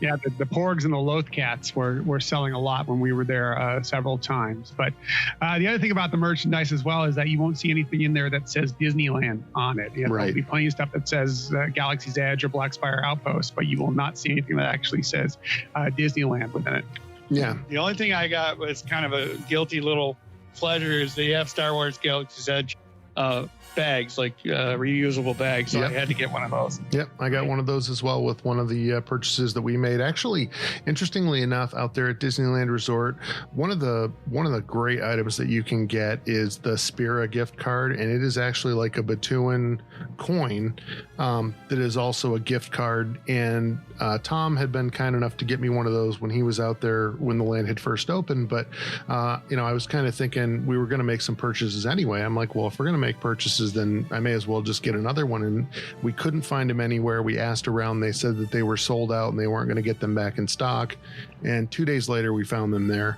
Yeah, the Porgs and the Lothcats were selling a lot when we were there several times. But the other thing about the merchandise as well is that you won't see anything in there that says Disneyland on it. There'll be plenty of stuff that says Galaxy's Edge or Black Spire Outpost, but you will not see anything that actually says Disneyland within it. Yeah. The only thing I got was kind of a guilty little pleasure is they have Star Wars Galaxy's Edge bags, like reusable bags. So I had to get one of those. Yep, I got one of those as well with one of the purchases that we made. Actually, interestingly enough, out there at Disneyland Resort, one of the great items that you can get is the Spira gift card, and it is actually like a Batuuan coin that is also a gift card. And Tom had been kind enough to get me one of those when he was out there when the land had first opened. But I was kind of thinking we were going to make some purchases anyway. I'm like, well, if we're going to make purchases, then I may as well just get another one. And we couldn't find them anywhere. We asked around. They said that they were sold out and they weren't going to get them back in stock. And 2 days later, we found them there.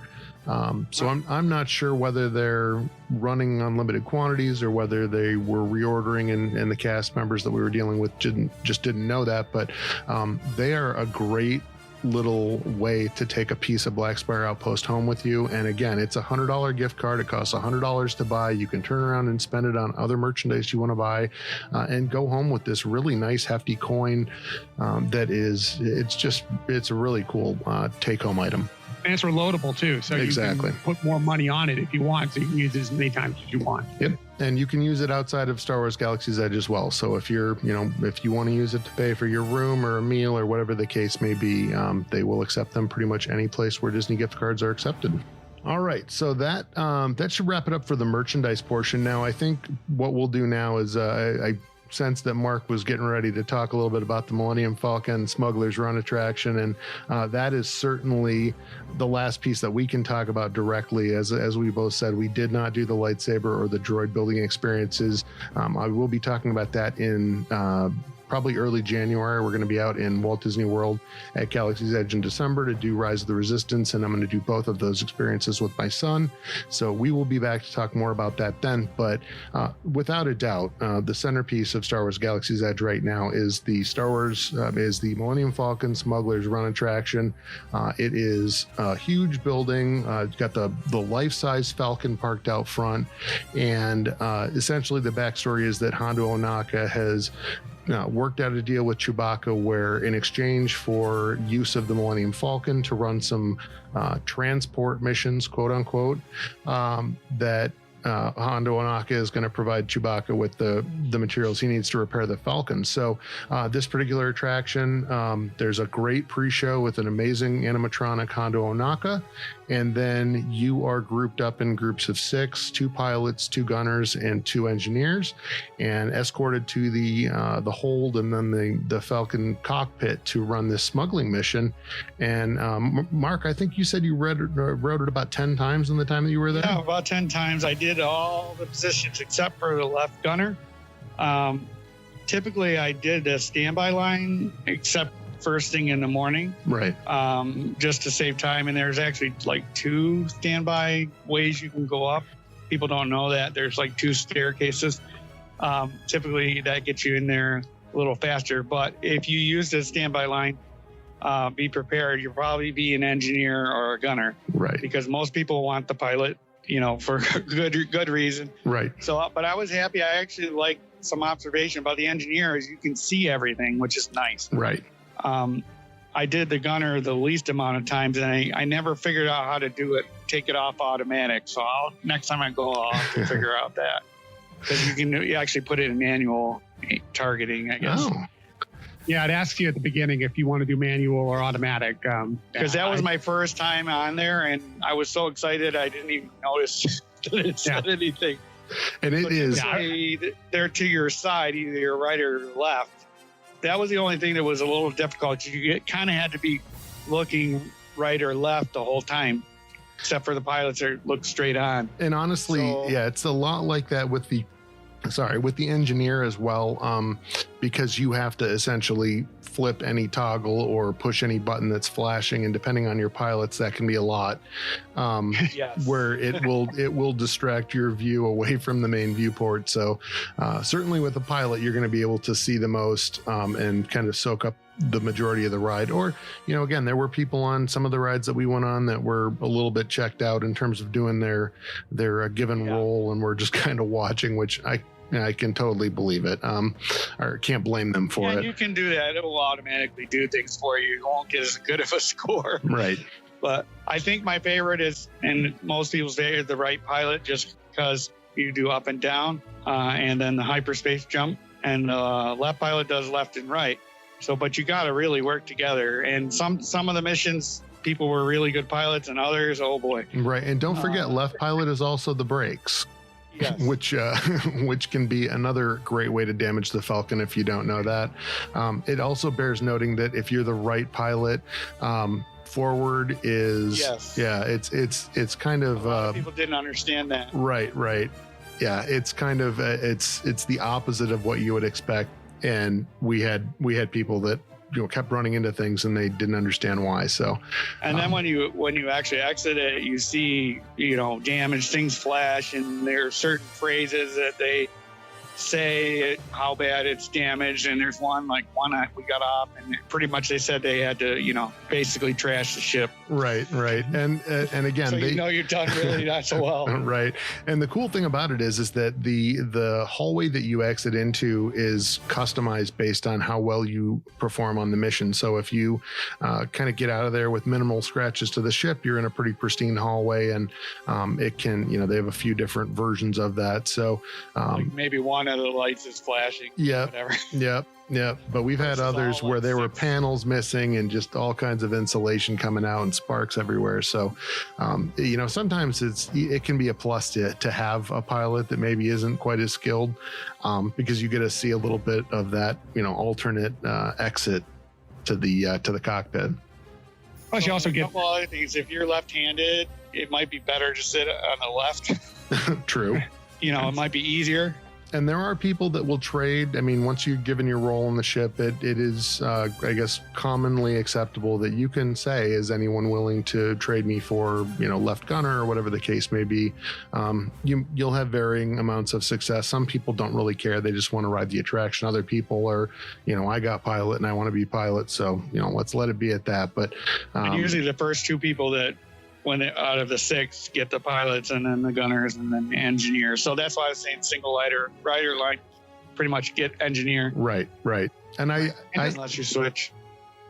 So I'm not sure whether they're running unlimited quantities or whether they were reordering, and the cast members that we were dealing with didn't know that. But they are a great little way to take a piece of Black Spire Outpost home with you. And again, it's $100 gift card. It costs $100 to buy. You can turn around and spend it on other merchandise you want to buy, and go home with this really nice hefty coin it's a really cool take home item. And it's reloadable too, so you can put more money on it if you want, so you can use it as many times as you want. Yep. And you can use it outside of Star Wars Galaxy's Edge as well. So if you're, if you want to use it to pay for your room or a meal or whatever the case may be, they will accept them pretty much any place where Disney gift cards are accepted. All right, so that should wrap it up for the merchandise portion. Now, I think what we'll do now is I sense that Mark was getting ready to talk a little bit about the Millennium Falcon Smuggler's Run attraction, and that is certainly the last piece that we can talk about directly. As we both said, we did not do the lightsaber or the droid building experiences. I will be talking about that in probably early January. We're going to be out in Walt Disney World at Galaxy's Edge in December to do Rise of the Resistance, and I'm going to do both of those experiences with my son. So we will be back to talk more about that then. But without a doubt, the centerpiece of Star Wars Galaxy's Edge right now is the Millennium Falcon Smuggler's Run attraction. It is a huge building. It's got the life-size Falcon parked out front, and essentially the backstory is that Hondo Ohnaka has worked out a deal with Chewbacca where, in exchange for use of the Millennium Falcon to run some transport missions, quote unquote, that Hondo Ohnaka is going to provide Chewbacca with the materials he needs to repair the Falcon. So this particular attraction, there's a great pre-show with an amazing animatronic Hondo Ohnaka, and then you are grouped up in groups of 6, 2 pilots, 2 gunners, and 2 engineers, and escorted to the hold and then the Falcon cockpit to run this smuggling mission. And Mark, I think you said you rode it about 10 times in the time that you were there? Yeah, about 10 times. I did all the positions except for the left gunner. Typically, I did a standby line except first thing in the morning, right? Just to save time. And there's actually like 2 standby ways you can go up. People don't know that there's like 2 staircases. Typically, that gets you in there a little faster. But if you use the standby line, be prepared. You'll probably be an engineer or a gunner, right? Because most people want the pilot, for good reason. Right. So, but I was happy. I actually like some observation about the engineer is you can see everything, which is nice. Right. I did the gunner the least amount of times, and I never figured out how to do it, take it off automatic. So next time I go, I'll have to figure out that, because you actually put it in manual targeting, I guess. Oh. Yeah, it asks you at the beginning if you want to do manual or automatic. Because that was my first time on there, and I was so excited I didn't even notice that it said anything. And it is. They're to your side, either your right or your left. That was the only thing that was a little difficult. You kind of had to be looking right or left the whole time, except for the pilots that look straight on. And honestly, it's a lot like that with the engineer as well, because you have to essentially flip any toggle or push any button that's flashing, and depending on your pilots, that can be a lot. Yes. Where it will distract your view away from the main viewport. So certainly with a pilot, you're going to be able to see the most and kind of soak up the majority of the ride. Or, again, there were people on some of the rides that we went on that were a little bit checked out in terms of doing their given role, and we're just kind of watching, which I can totally believe it. Or can't blame them for it. You can do that. It will automatically do things for you. You won't get as good of a score. Right. But I think my favorite is, and most people say, is the right pilot, just because you do up and down, and then the hyperspace jump, and the left pilot does left and right. So, but you got to really work together. And some of the missions, people were really good pilots, and others, oh boy. Right. And don't forget, left pilot is also the brakes. Yes. Which can be another great way to damage the Falcon if you don't know that. It also bears noting that if you're the right pilot, forward is it's kind of a lot of people didn't understand that. Right. Yeah, it's kind of it's the opposite of what you would expect, and we had people that kept running into things and they didn't understand why. So, and then when you actually exit it, you see, damaged things flash, and there are certain phrases that they say how bad it's damaged. And there's one we got off, and pretty much they said they had to, basically trash the ship. Right. And again, so you're done really not so well. Right. And the cool thing about it is that the hallway that you exit into is customized based on how well you perform on the mission. So if you kind of get out of there with minimal scratches to the ship, you're in a pretty pristine hallway, and it can, they have a few different versions of that. So like maybe one of the lights is flashing. Yeah. Whatever. Yep. Yeah, but we've had others where there were panels missing and just all kinds of insulation coming out and sparks everywhere. So, sometimes it can be a plus to have a pilot that maybe isn't quite as skilled, because you get to see a little bit of that, alternate exit to the cockpit. Plus, you also get a couple other things. If you're left-handed, it might be better to sit on the left. True. It might be easier. And there are people that will trade. I mean, once you've given your role in the ship, it is, I guess, commonly acceptable that you can say, is anyone willing to trade me for, left gunner or whatever the case may be. You'll have varying amounts of success. Some people don't really care. They just want to ride the attraction. Other people are, I got pilot and I want to be pilot. So, let's let it be at that. But and usually the first two people that, when out of the 6, get the pilots and then the gunners and then the engineers. So that's why I was saying single rider line, pretty much get engineer. Right. And unless you switch.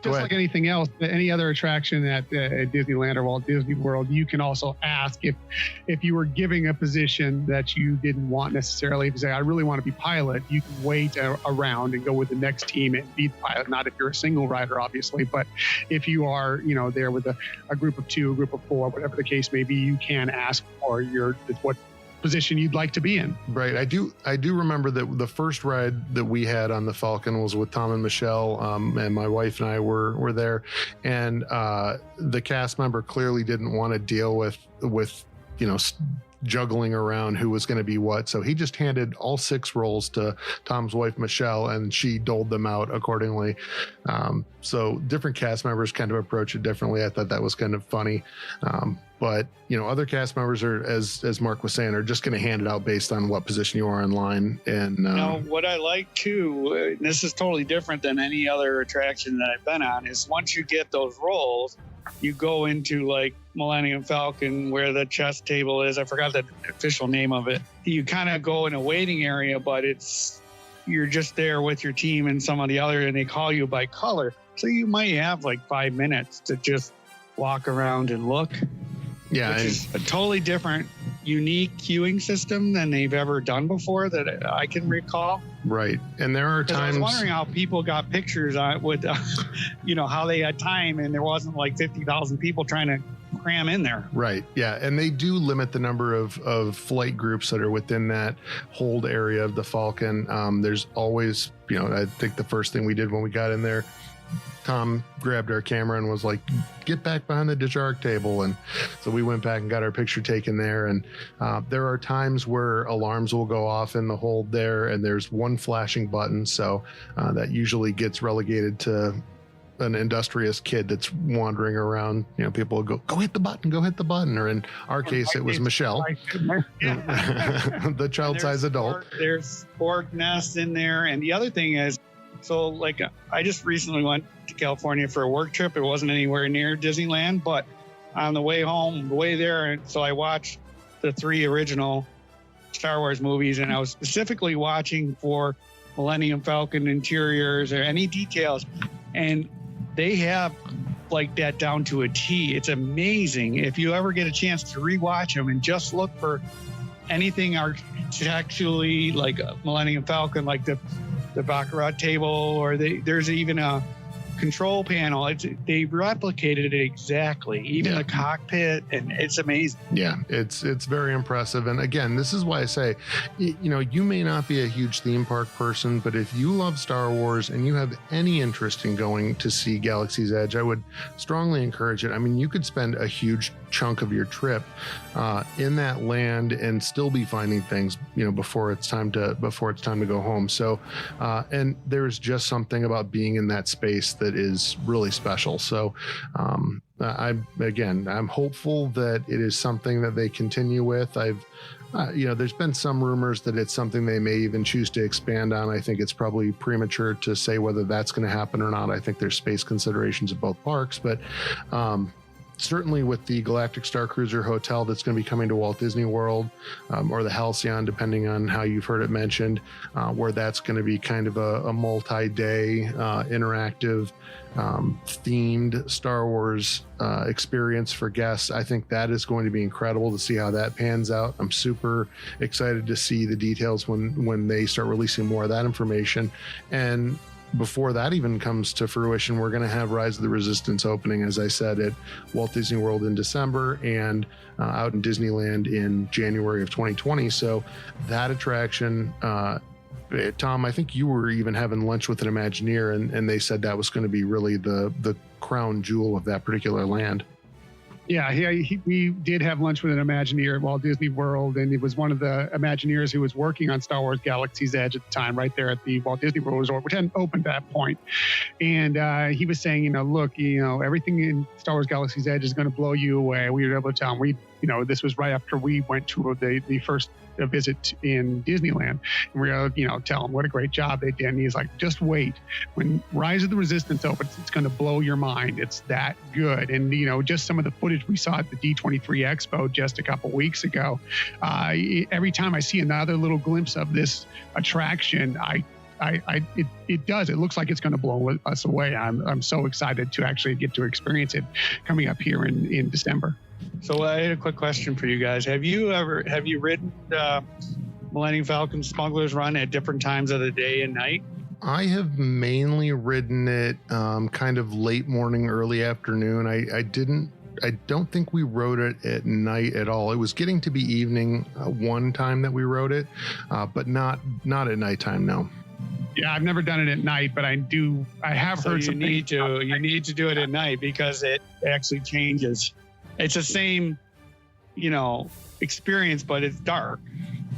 Just like anything else, any other attraction at Disneyland or Walt Disney World, you can also ask if you were giving a position that you didn't want necessarily. If you say, I really want to be pilot, you can wait around and go with the next team and be the pilot. Not if you're a single rider, obviously, but if you are, there with a group of 2, a group of 4, whatever the case may be, you can ask for what position you'd like to be in. Right. I do remember that the first ride that we had on the Falcon was with Tom and Michelle, and my wife and I were there, and the cast member clearly didn't want to deal with juggling around who was going to be what. So he just handed all 6 roles to Tom's wife, Michelle, and she doled them out accordingly. So different cast members kind of approach it differently. I thought that was kind of funny. But other cast members are, as Mark was saying, are just going to hand it out based on what position you are in line. And what I like too, and this is totally different than any other attraction that I've been on, is once you get those roles, you go into like Millennium Falcon where the chess table is. I forgot the official name of it. You kind of go in a waiting area, but you're just there with your team and some of the other, and they call you by color. So you might have like 5 minutes to just walk around and look. Yeah, which is a totally different, unique queuing system than they've ever done before that I can recall. Right, and there are times I was wondering how people got pictures with, how they had time, and there wasn't like 50,000 people trying to cram in there. Right, yeah, and they do limit the number of flight groups that are within that hold area of the Falcon. There's always, I think the first thing we did when we got in there, Tom grabbed our camera and was like, get back behind the Dejarik table. And so we went back and got our picture taken there. And there are times where alarms will go off in the hold there, and there's one flashing button. So that usually gets relegated to an industrious kid that's wandering around. People will go hit the button. Or in our case, it was Michelle, the child-size adult. There's spork nests in there. And the other thing is, so like I just recently went to California for a work trip. It wasn't anywhere near Disneyland, but on the way home, the way there, so I watched the 3 original Star Wars movies, and I was specifically watching for Millennium Falcon interiors or any details, and they have like that down to a T. It's amazing. If you ever get a chance to rewatch them and just look for anything architecturally like Millennium Falcon, like the Baccarat table, or there's even a control panel. They replicated it exactly, even the cockpit, and it's amazing. Yeah, it's very impressive. And again, this is why I say, you may not be a huge theme park person, but if you love Star Wars and you have any interest in going to see Galaxy's Edge, I would strongly encourage it. I mean, you could spend a huge chunk of your trip in that land and still be finding things, before it's time to go home. So, and there's just something about being in that space that is really special. So, I'm hopeful that it is something that they continue with. There's been some rumors that it's something they may even choose to expand on. I think it's probably premature to say whether that's going to happen or not. I think there's space considerations at both parks, but certainly with the Galactic Star Cruiser Hotel that's going to be coming to Walt Disney World, or the Halcyon, depending on how you've heard it mentioned, where that's going to be kind of a multi-day interactive themed Star Wars experience for guests. I think that is going to be incredible to see how that pans out. I'm super excited to see the details when they start releasing more of that information. And before that even comes to fruition, we're going to have Rise of the Resistance opening, as I said, at Walt Disney World in December and out in Disneyland in January of 2020. So that attraction, Tom, I think you were even having lunch with an Imagineer, and they said that was going to be really the crown jewel of that particular land. Yeah, we did have lunch with an Imagineer at Walt Disney World, and it was one of the Imagineers who was working on Star Wars Galaxy's Edge at the time, right there at the Walt Disney World Resort, which hadn't opened at that point. And he was saying, look, everything in Star Wars Galaxy's Edge is going to blow you away. We were able to tell him, this was right after we went to the first visit in Disneyland. And we were, tell him what a great job they did. And he's like, just wait. When Rise of the Resistance opens, it's going to blow your mind. It's that good. And, just some of the footage we saw at the D23 Expo just a couple weeks ago, every time I see another little glimpse of this attraction, it does. It looks like it's going to blow us away. I'm so excited to actually get to experience it coming up here in December. So I had a quick question for you guys. Have you ridden Millennium Falcon Smuggler's Run at different times of the day and night? I have mainly ridden it kind of late morning, early afternoon. I don't think we rode it at night at all. It was getting to be evening one time that we rode it, but not at nighttime, no. Yeah, I've never done it at night, but I have heard you need to do it at night because it actually changes. It's the same, experience, but it's dark.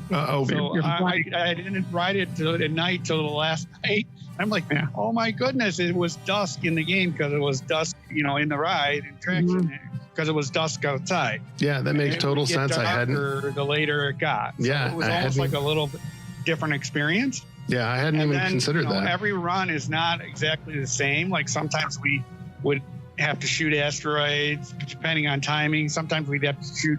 So I didn't ride it at night till the last night. I'm like, oh my goodness, it was dusk in the game because it was dusk, in the ride attraction because it was dusk outside. Yeah, that makes total sense. I hadn't. The later it got. So yeah, it was almost like a little bit different experience. Yeah, I hadn't even considered that. Every run is not exactly the same. Like sometimes we would have to shoot asteroids depending on timing. Sometimes we'd have to shoot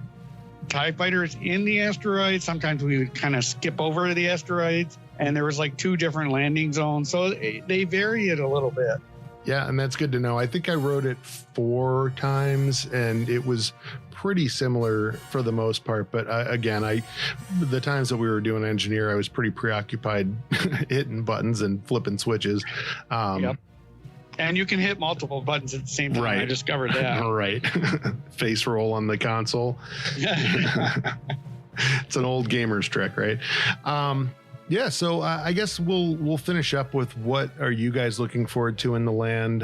TIE fighters in the asteroids. Sometimes we would kind of skip over the asteroids, and there was like 2 different landing zones. So they vary it a little bit. Yeah, and that's good to know. I think I rode it 4 times, and it was pretty similar for the most part. But the times that we were doing Engineer, I was pretty preoccupied hitting buttons and flipping switches. Yep. And you can hit multiple buttons at the same time. Right. I discovered that. Right. Face roll on the console. It's an old gamer's trick, right? Yeah, so I guess we'll finish up with what are you guys looking forward to in the land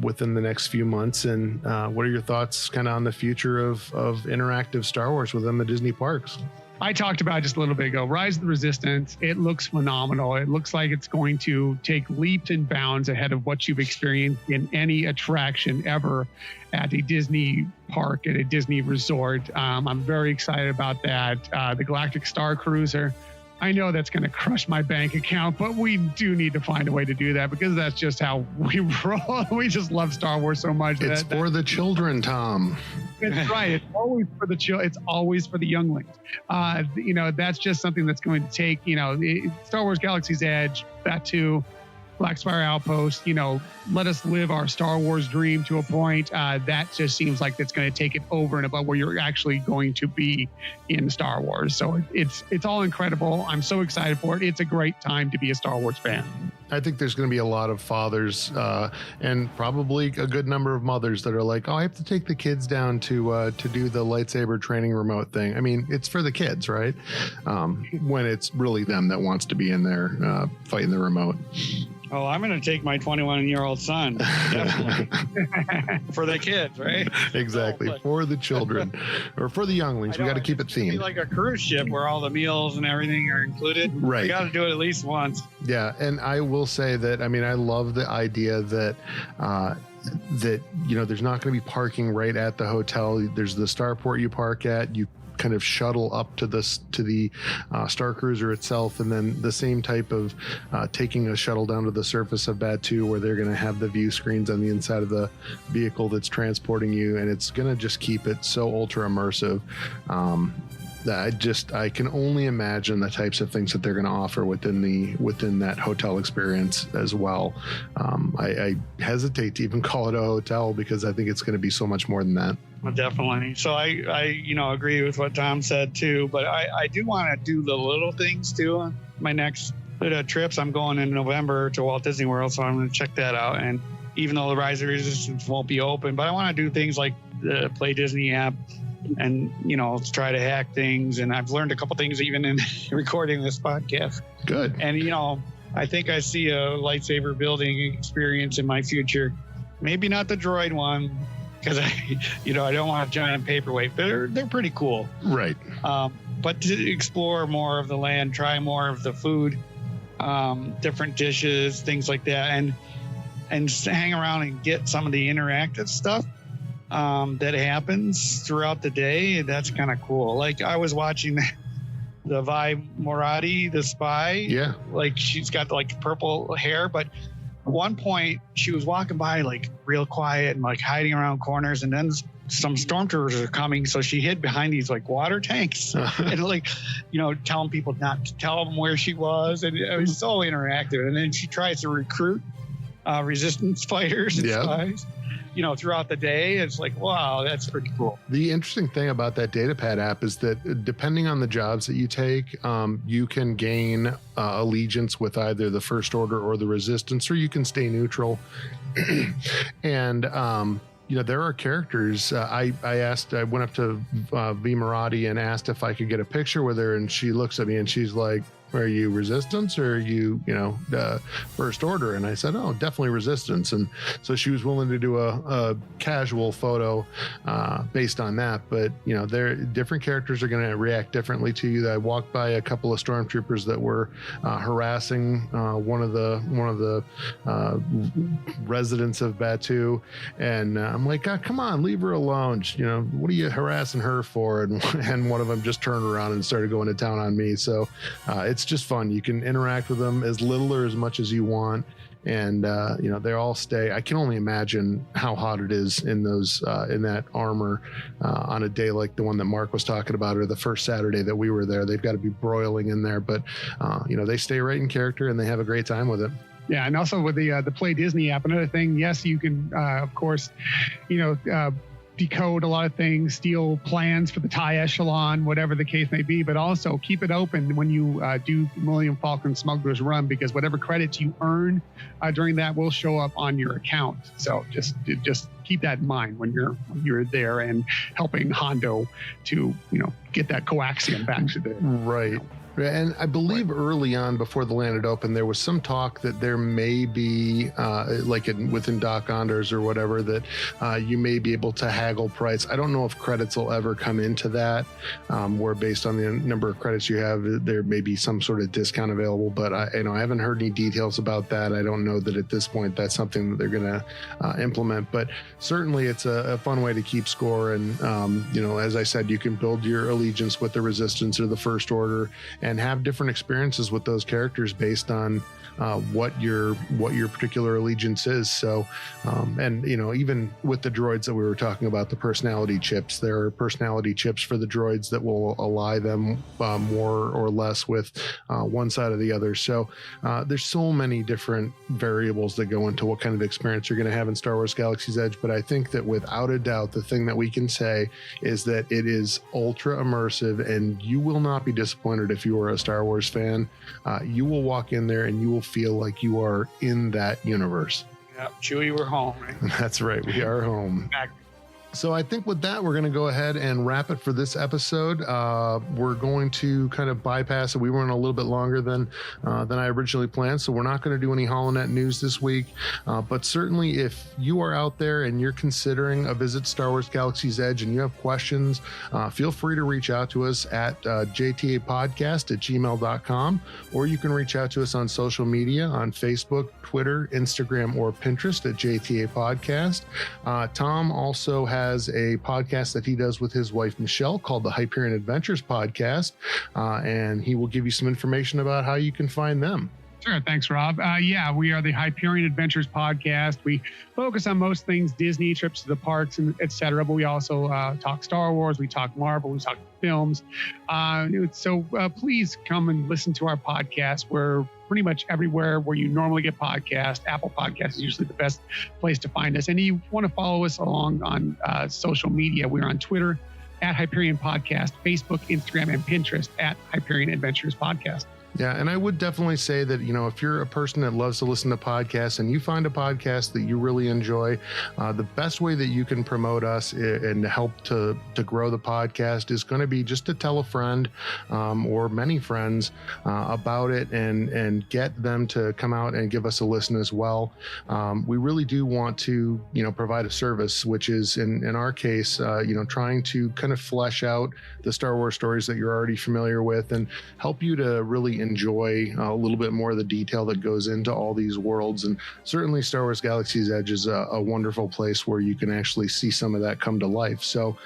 within the next few months, and what are your thoughts kind of on the future of interactive Star Wars within the Disney parks? I talked about it just a little bit ago. Rise of the Resistance, it looks phenomenal. It looks like it's going to take leaps and bounds ahead of what you've experienced in any attraction ever at a Disney park, at a Disney resort. I'm very excited about that. The Galactic Star Cruiser, I know that's going to crush my bank account, but we do need to find a way to do that because that's just how we roll. We just love Star Wars so much. It's for the children, Tom. That's right. It's always for the It's always for the younglings. That's just something that's going to take, Star Wars Galaxy's Edge, Batuu, Black Spire Outpost, let us live our Star Wars dream to a point. That just seems like it's going to take it over and above where you're actually going to be in Star Wars. So it's all incredible. I'm so excited for it. It's a great time to be a Star Wars fan. I think there's going to be a lot of fathers and probably a good number of mothers that are like, oh, I have to take the kids down to do the lightsaber training remote thing. I mean, it's for the kids, right? When it's really them that wants to be in there fighting the remote. Oh, I'm going to take my 21-year-old son. Definitely. For the kids, right? Exactly. For the children or for the younglings. We got to keep it themed. It's like a cruise ship where all the meals and everything are included. Right. You got to do it at least once. Yeah. And I will say that, I love the idea that, there's not going to be parking right at the hotel. There's the starport you park at. You kind of shuttle up to the Star Cruiser itself, and then the same type of taking a shuttle down to the surface of Batuu, where they're going to have the view screens on the inside of the vehicle that's transporting you, and it's going to just keep it so ultra immersive. I can only imagine the types of things that they're going to offer within that hotel experience as well. I hesitate to even call it a hotel because I think it's going to be so much more than that. Well, definitely. So I agree with what Tom said too, but I do want to do the little things too on my next trips. I'm going in November to Walt Disney World, so I'm going to check that out. And even though the Rise of Resistance won't be open, but I want to do things like the Play Disney app and, try to hack things. And I've learned a couple things even in recording this podcast. Good. And, I think I see a lightsaber building experience in my future. Maybe not the droid one, because I don't want a giant paperweight, but they're pretty cool. Right. But to explore more of the land, try more of the food, different dishes, things like that, and just hang around and get some of the interactive stuff that happens throughout the day. That's kind of cool. Like I was watching the Vi Moradi, the spy. Yeah. Like she's got like purple hair, but at one point she was walking by like real quiet and like hiding around corners, and then some stormtroopers are coming, so she hid behind these like water tanks and like telling people not to tell them where she was, and it was so interactive. And then she tries to recruit resistance fighters and spies throughout the day. It's like, wow, that's pretty cool. The interesting thing about that datapad app is that depending on the jobs that you take, you can gain allegiance with either the First Order or the Resistance, or you can stay neutral. And there are characters. I went up to V Maradi and asked if I could get a picture with her, and she looks at me and she's like, are you Resistance or are you, First Order? And I said, oh, definitely Resistance. And so she was willing to do a casual photo based on that. But, different characters are going to react differently to you. I walked by a couple of stormtroopers that were harassing one of the residents of Batuu. And I'm like, oh, come on, leave her alone. What are you harassing her for? And one of them just turned around and started going to town on me. So it's just fun. You can interact with them as little or as much as you want. And, they all stay. I can only imagine how hot it is in those, in that armor on a day like the one that Mark was talking about, or the first Saturday that we were there. They've got to be broiling in there, but, they stay right in character and they have a great time with it. Yeah, and also with the Play Disney app, another thing, yes, you can, of course, decode a lot of things, steal plans for the TIE Echelon, whatever the case may be, but also keep it open when you do Millennium Falcon Smuggler's Run, because whatever credits you earn during that will show up on your account. So just keep that in mind when you're there and helping Hondo to get that coaxium back to the right. And I believe early on, before the land had opened, there was some talk that there may be, within Doc Onders or whatever, that you may be able to haggle price. I don't know if credits will ever come into that, where based on the number of credits you have, there may be some sort of discount available. But I haven't heard any details about that. I don't know that at this point that's something that they're going to implement. But certainly it's a fun way to keep score. And as I said, you can build your allegiance with the Resistance or the First Order, and have different experiences with those characters based on what your particular allegiance is. So, even with the droids that we were talking about, the personality chips, there are personality chips for the droids that will ally them more or less with one side or the other. So there's so many different variables that go into what kind of experience you're going to have in Star Wars Galaxy's Edge. But I think that without a doubt, the thing that we can say is that it is ultra immersive, and you will not be disappointed if you are a Star Wars fan. You will walk in there and you will feel like you are in that universe. Yeah, Chewie, we're home, right? That's right. We are home. So I think with that, we're going to go ahead and wrap it for this episode. We're going to kind of bypass it. We went a little bit longer than I originally planned, so we're not going to do any HoloNet news this week. But certainly, if you are out there and you're considering a visit to Star Wars Galaxy's Edge and you have questions, feel free to reach out to us at jtapodcast@gmail.com, or you can reach out to us on social media on Facebook, Twitter, Instagram, or Pinterest at JTA Podcast. Tom also has a podcast that he does with his wife Michelle called the Hyperion Adventures Podcast, and he will give you some information about how you can find them. Sure. Thanks, Rob. We are the Hyperion Adventures Podcast. We focus on most things Disney, trips to the parks, and et cetera, but we also talk Star Wars, we talk Marvel, we talk films. So please come and listen to our podcast. We're pretty much everywhere where you normally get podcasts. Apple Podcasts is usually the best place to find us. And you want to follow us along on social media. We're on Twitter at Hyperion Podcast, Facebook, Instagram, and Pinterest at Hyperion Adventures Podcast. Yeah, and I would definitely say that, if you're a person that loves to listen to podcasts and you find a podcast that you really enjoy, the best way that you can promote us and help to grow the podcast is going to be just to tell a friend or many friends about it and get them to come out and give us a listen as well. We really do want to, provide a service, which is in our case, trying to kind of flesh out the Star Wars stories that you're already familiar with and help you to really enjoy a little bit more of the detail that goes into all these worlds. And certainly Star Wars Galaxy's Edge is a wonderful place where you can actually see some of that come to life. So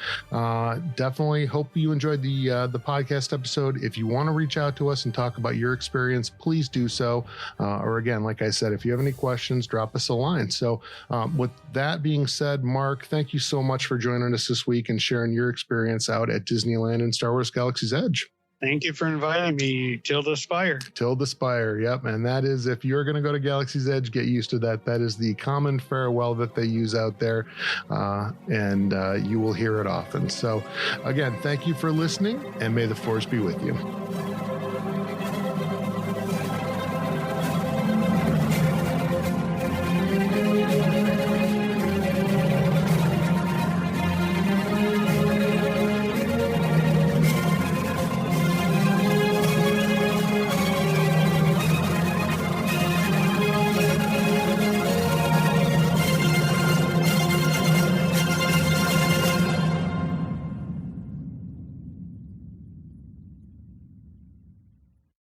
definitely hope you enjoyed the podcast episode. If you want to reach out to us and talk about your experience, please do so. Or again, like I said, if you have any questions, drop us a line. So with that being said, Marc, thank you so much for joining us this week and sharing your experience out at Disneyland and Star Wars Galaxy's Edge. Thank you for inviting me. Tilde Spire. Tilde Spire, yep. And that is, if you're going to go to Galaxy's Edge, get used to that. That is the common farewell that they use out there, and you will hear it often. So again, thank you for listening, and may the Force be with you.